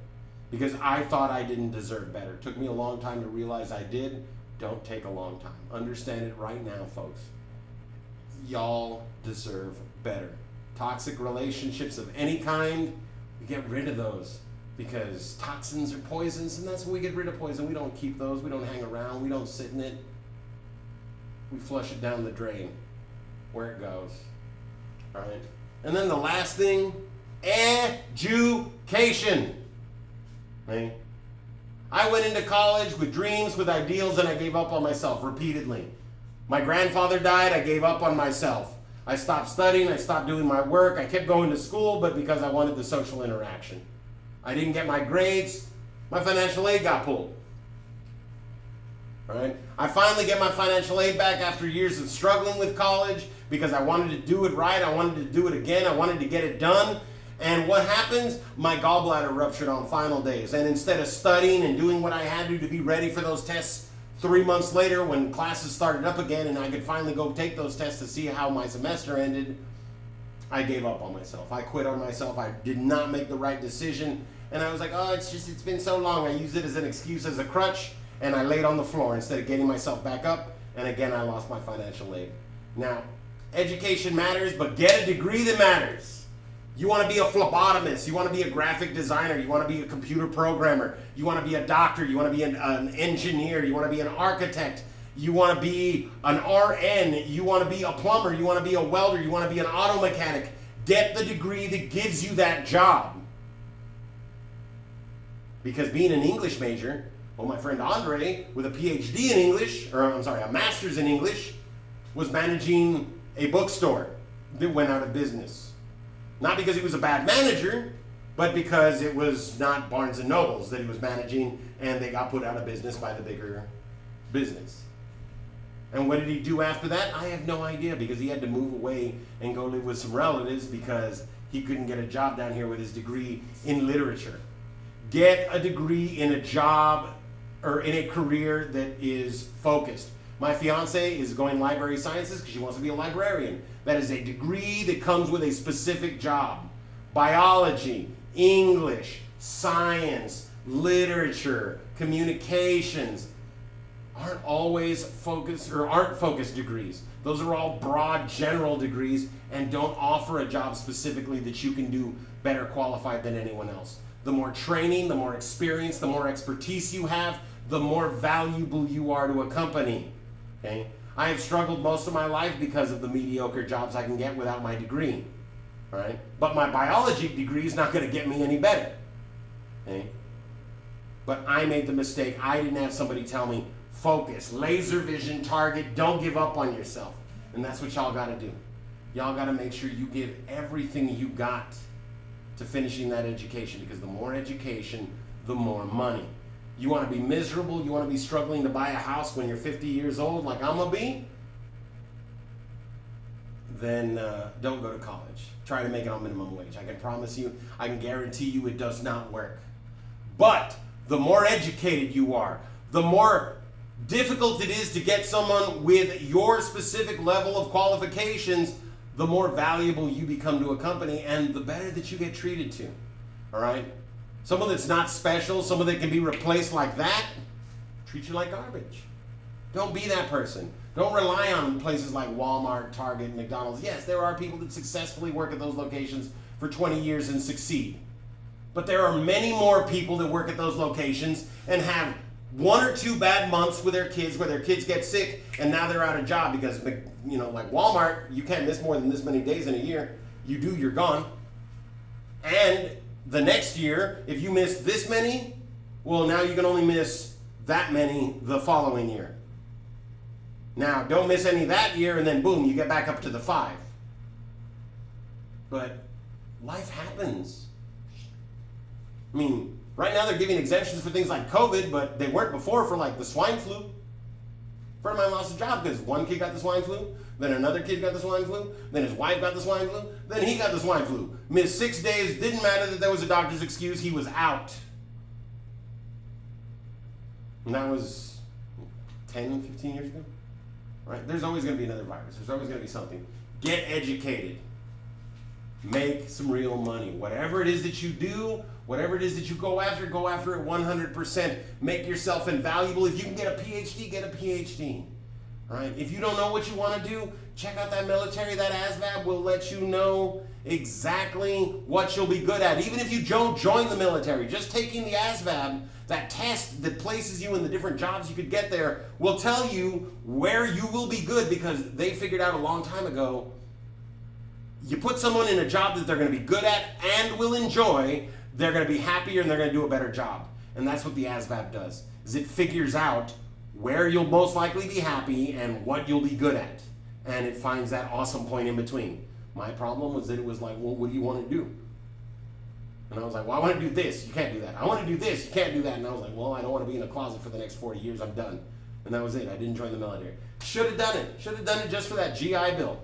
Because I thought I didn't deserve better. It took me a long time to realize I did. Don't take a long time. Understand it right now, folks. Y'all deserve better. Toxic relationships of any kind, we get rid of those. Because toxins are poisons, and that's when we get rid of poison. We don't keep those. We don't hang around. We don't sit in it. We flush it down the drain where it goes. All right? And then the last thing, education. Right? I went into college with dreams, with ideals, and I gave up on myself repeatedly. My grandfather died, I gave up on myself. I stopped studying, I stopped doing my work, I kept going to school, but because I wanted the social interaction. I didn't get my grades, my financial aid got pulled. Right? I finally get my financial aid back after years of struggling with college because I wanted to do it right, I wanted to do it again, I wanted to get it done. And what happens? My gallbladder ruptured on final days. And instead of studying and doing what I had to be ready for those tests 3 months later when classes started up again and I could finally go take those tests to see how my semester ended, I gave up on myself. I quit on myself. I did not make the right decision. And I was like, oh, it's been so long. I used it as an excuse, as a crutch, and I laid on the floor instead of getting myself back up. And again, I lost my financial aid. Now, education matters, but get a degree that matters. You want to be a phlebotomist, you want to be a graphic designer, you want to be a computer programmer, you want to be a doctor, you want to be an engineer, you want to be an architect, you want to be an RN, you want to be a plumber, you want to be a welder, you want to be an auto mechanic. Get the degree that gives you that job. Because being an English major, well, my friend Andre, with a PhD in English, a master's in English, was managing a bookstore that went out of business. Not because he was a bad manager, but because it was not Barnes & Noble's that he was managing, and they got put out of business by the bigger business. And what did he do after that? I have no idea, because he had to move away and go live with some relatives because he couldn't get a job down here with his degree in literature. Get a degree in a job or in a career that is focused. My fiance is going library sciences because she wants to be a librarian. That is a degree that comes with a specific job. Biology, English, science, literature, communications. aren't always focused or aren't focused degrees. Those are all broad general degrees and don't offer a job specifically that you can do better qualified than anyone else. The more training, the more experience, the more expertise you have, the more valuable you are to a company. Okay? I have struggled most of my life because of the mediocre jobs I can get without my degree. All right? But my biology degree is not going to get me any better. Okay? But I made the mistake. I didn't have somebody tell me, focus, laser vision, target, don't give up on yourself. And that's what y'all got to do. Y'all got to make sure you give everything you got to finishing that education, because the more education, the more money. You want to be miserable, you want to be struggling to buy a house when you're 50 years old like I'm going to be, then don't go to college. Try to make it on minimum wage. I can promise you, I can guarantee you it does not work. But the more educated you are, the more difficult it is to get someone with your specific level of qualifications, the more valuable you become to a company and the better that you get treated to. All right? Someone that's not special, someone that can be replaced like that, treat you like garbage. Don't be that person. Don't rely on places like Walmart, Target, McDonald's. Yes, there are people that successfully work at those locations for 20 years and succeed. But there are many more people that work at those locations and have 1 or 2 bad months with their kids where their kids get sick and now they're out of job because, like Walmart, you can't miss more than this many days in a year. You do, you're gone. And the next year, if you miss this many, well, now you can only miss that many the following year. Now, don't miss any that year and then boom, you get back up to the 5. But life happens. I mean, right now they're giving exemptions for things like COVID, but they weren't before for like the swine flu. A friend of mine lost his job because one kid got the swine flu, then another kid got the swine flu, then his wife got the swine flu, then he got the swine flu. Missed 6 days, didn't matter that there was a doctor's excuse, he was out. And that was 10, 15 years ago, right? There's always going to be another virus. There's always going to be something. Get educated. Make some real money. Whatever it is that you do, whatever it is that you go after it 100%. Make yourself invaluable. If you can get a PhD, get a PhD. Right? If you don't know what you want to do, check out that military. That ASVAB will let you know exactly what you'll be good at. Even if you don't join the military, just taking the ASVAB, that test that places you in the different jobs you could get there, will tell you where you will be good, because they figured out a long time ago, you put someone in a job that they're going to be good at and will enjoy, they're going to be happier and they're going to do a better job. And that's what the ASVAB does, is it figures out where you'll most likely be happy and what you'll be good at. And it finds that awesome point in between. My problem was that it was like, well, what do you want to do? And I was like, well, I want to do this. You can't do that. I want to do this. You can't do that. And I was like, well, I don't want to be in a closet for the next 40 years. I'm done. And that was it. I didn't join the military. Should have done it. Should have done it just for that GI Bill.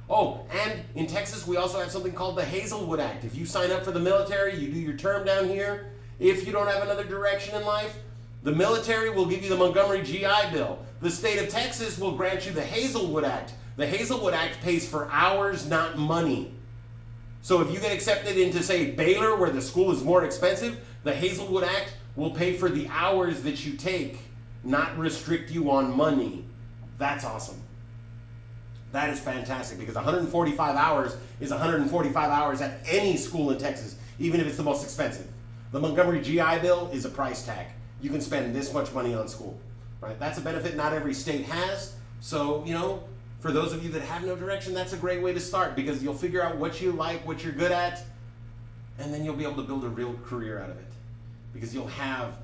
Oh, and in Texas, we also have something called the Hazelwood Act. If you sign up for the military, you do your term down here. If you don't have another direction in life, the military will give you the Montgomery GI Bill. The state of Texas will grant you the Hazelwood Act. The Hazelwood Act pays for hours, not money. So if you get accepted into, say, Baylor, where the school is more expensive, the Hazelwood Act will pay for the hours that you take, not restrict you on money. That's awesome. That is fantastic, because 145 hours is 145 hours at any school in Texas, even if it's the most expensive. The Montgomery GI Bill is a price tag. You can spend this much money on school, right? That's a benefit not every state has. So, for those of you that have no direction, that's a great way to start, because you'll figure out what you like, what you're good at, and then you'll be able to build a real career out of it, because you'll have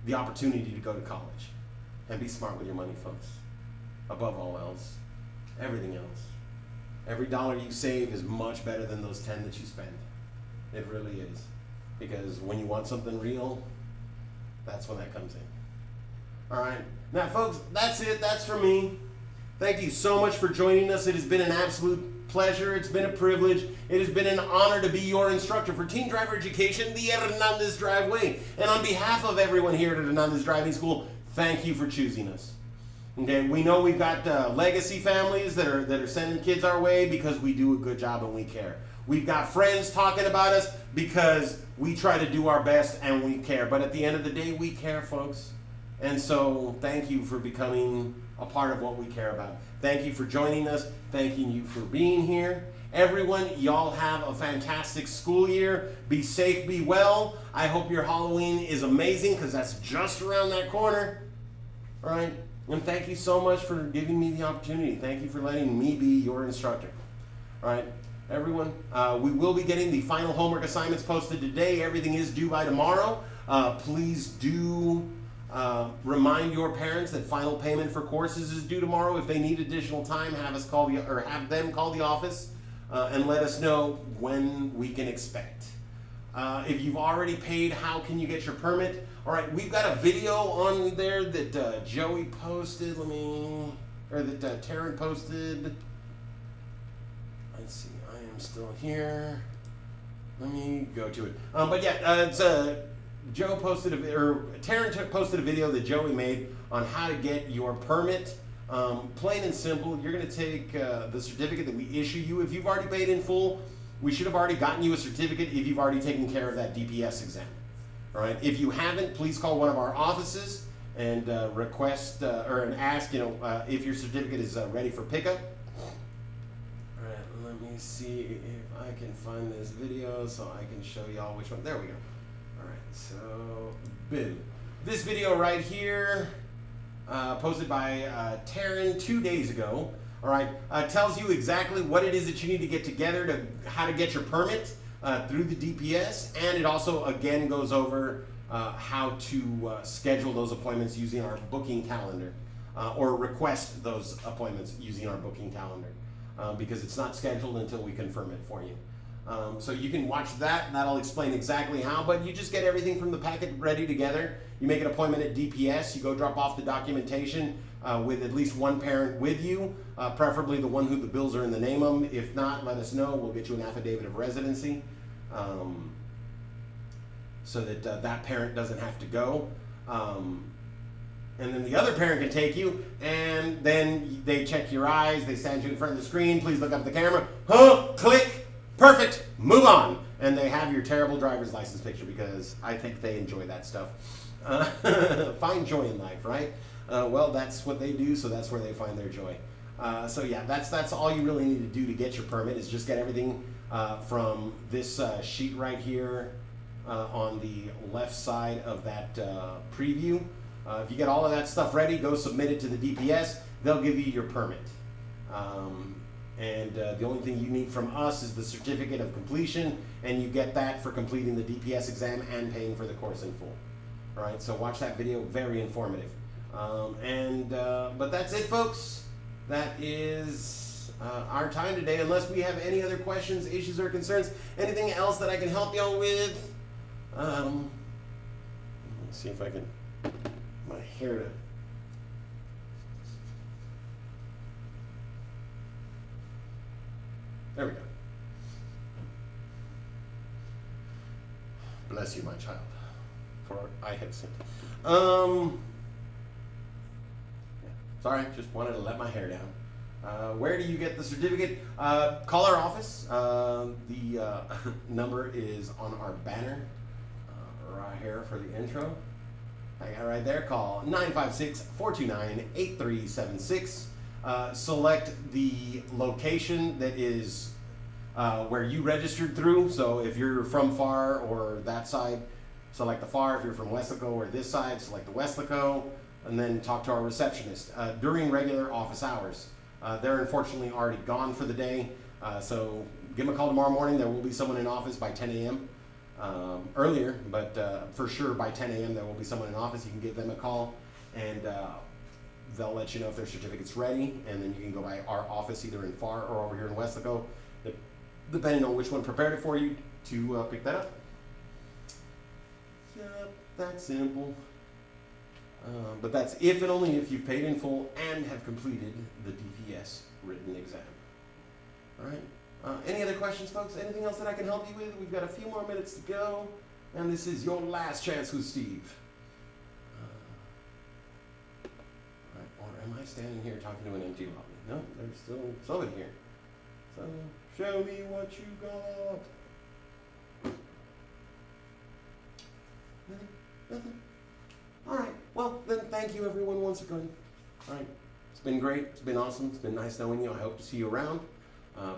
the opportunity to go to college. And be smart with your money, folks. Above all else, everything else. Every dollar you save is much better than those 10 that you spend. It really is. Because when you want something real, that's when that comes in. All right. Now, folks, that's it. That's for me. Thank you so much for joining us. It has been an absolute pleasure. It's been a privilege. It has been an honor to be your instructor for Teen Driver Education, the Hernandez Driveway. And on behalf of everyone here at Hernandez Driving School, thank you for choosing us. Okay, we know we've got legacy families that are sending kids our way because we do a good job and we care. We've got friends talking about us because we try to do our best and we care. But at the end of the day, we care, folks. And so thank you for becoming a part of what we care about. Thank you for joining us. Thanking you for being here. Everyone, y'all have a fantastic school year. Be safe, be well. I hope your Halloween is amazing because that's just around that corner. All right? And thank you so much for giving me the opportunity. Thank you for letting me be your instructor. All right? Everyone, we will be getting the final homework assignments posted today. Everything is due by tomorrow. Please do remind your parents that final payment for courses is due tomorrow. If they need additional time, have them call the office and let us know when we can expect. If you've already paid, how can you get your permit? All right, we've got a video on there that Joey posted. That Taryn posted. Let's see, I am still here. Let me go to it. But yeah, it's Joe posted Taryn posted a video that Joey made on how to get your permit. Plain and simple, you're going to take the certificate that we issue you. If you've already paid in full, we should have already gotten you a certificate if you've already taken care of that DPS exam. All right. If you haven't, please call one of our offices and request and ask, if your certificate is ready for pickup. All right. Let me see if I can find this video so I can show y'all which one. There we go. All right. So, boom. This video right here, posted by Taryn 2 days ago. All right. Tells you exactly what it is that you need to get together to how to get your permit. Through the DPS, and it also again goes over how to schedule those appointments using our booking calendar, or request those appointments using our booking calendar, because it's not scheduled until we confirm it for you. So you can watch that, and that'll explain exactly how, but you just get everything from the packet ready together. You make an appointment at DPS, you go drop off the documentation with at least one parent with you, preferably the one who the bills are in the name of. If not, let us know. We'll get you an affidavit of residency, so that that parent doesn't have to go. And then the other parent can take you, and then they check your eyes, they stand you in front of the screen, please look up at the camera, click, perfect, move on. And they have your terrible driver's license picture, because I think they enjoy that stuff. Find joy in life, right? Well, that's what they do, so that's where they find their joy. So yeah, that's all you really need to do to get your permit, is just get everything from this sheet right here on the left side of that preview. If you get all of that stuff ready, go submit it to the DPS. They'll give you your permit. And the only thing you need from us is the certificate of completion, and you get that for completing the DPS exam and paying for the course in full. All right, so watch that video, very informative. But that's it, folks. That is our time today. Unless we have any other questions, issues, or concerns, anything else that I can help y'all with? Let's see if I can, my hair to. There we go. Bless you, my child, for I have sinned. Sorry, just wanted to let my hair down. Where do you get the certificate? Call our office. The number is on our banner right here for the intro. I got it right there. Call 956-429-8376. Select the location that is where you registered through. So if you're from FAR or that side, select the FAR. If you're from Weslaco or this side, select the Weslaco. And then talk to our receptionist during regular office hours. They're unfortunately already gone for the day, so give them a call tomorrow morning. There will be someone in office by 10 a.m. Earlier, but for sure by 10 a.m. there will be someone in office. You can give them a call, and they'll let you know if their certificate's ready, and then you can go by our office either in FAR or over here in Weslaco, depending on which one prepared it for you to pick that up. Yep, that's simple. But that's if and only if you've paid in full and have completed the DPS written exam. All right. Any other questions, folks? Anything else that I can help you with? We've got a few more minutes to go, and this is your last chance with Steve. All right. Or am I standing here talking to an empty lobby? No, there's still somebody here. So show me what you got. Nothing. Nothing. All right. Well, then thank thank you, everyone, once again. All right. It's been great. It's been awesome. It's been nice knowing you. I hope to see you around.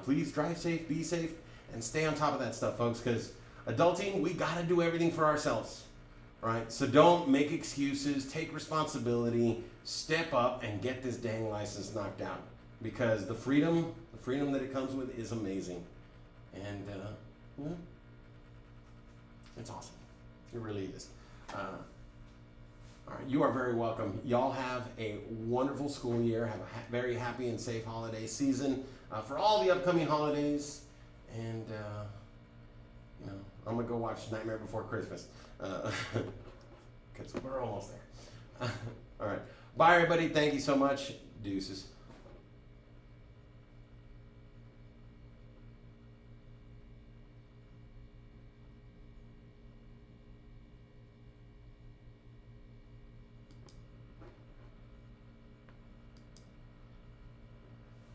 Please drive safe, be safe, and stay on top of that stuff, folks, because adulting, we got to do everything for ourselves. All right? So don't make excuses. Take responsibility. Step up and get this dang license knocked out, because the freedom that it comes with is amazing. And yeah, it's awesome. It really is. All right, you are very welcome. Y'all have a wonderful school year. Have a very happy and safe holiday season for all the upcoming holidays. And, you know, I'm going to go watch Nightmare Before Christmas because we're almost there. All right. Bye, everybody. Thank you so much. Deuces.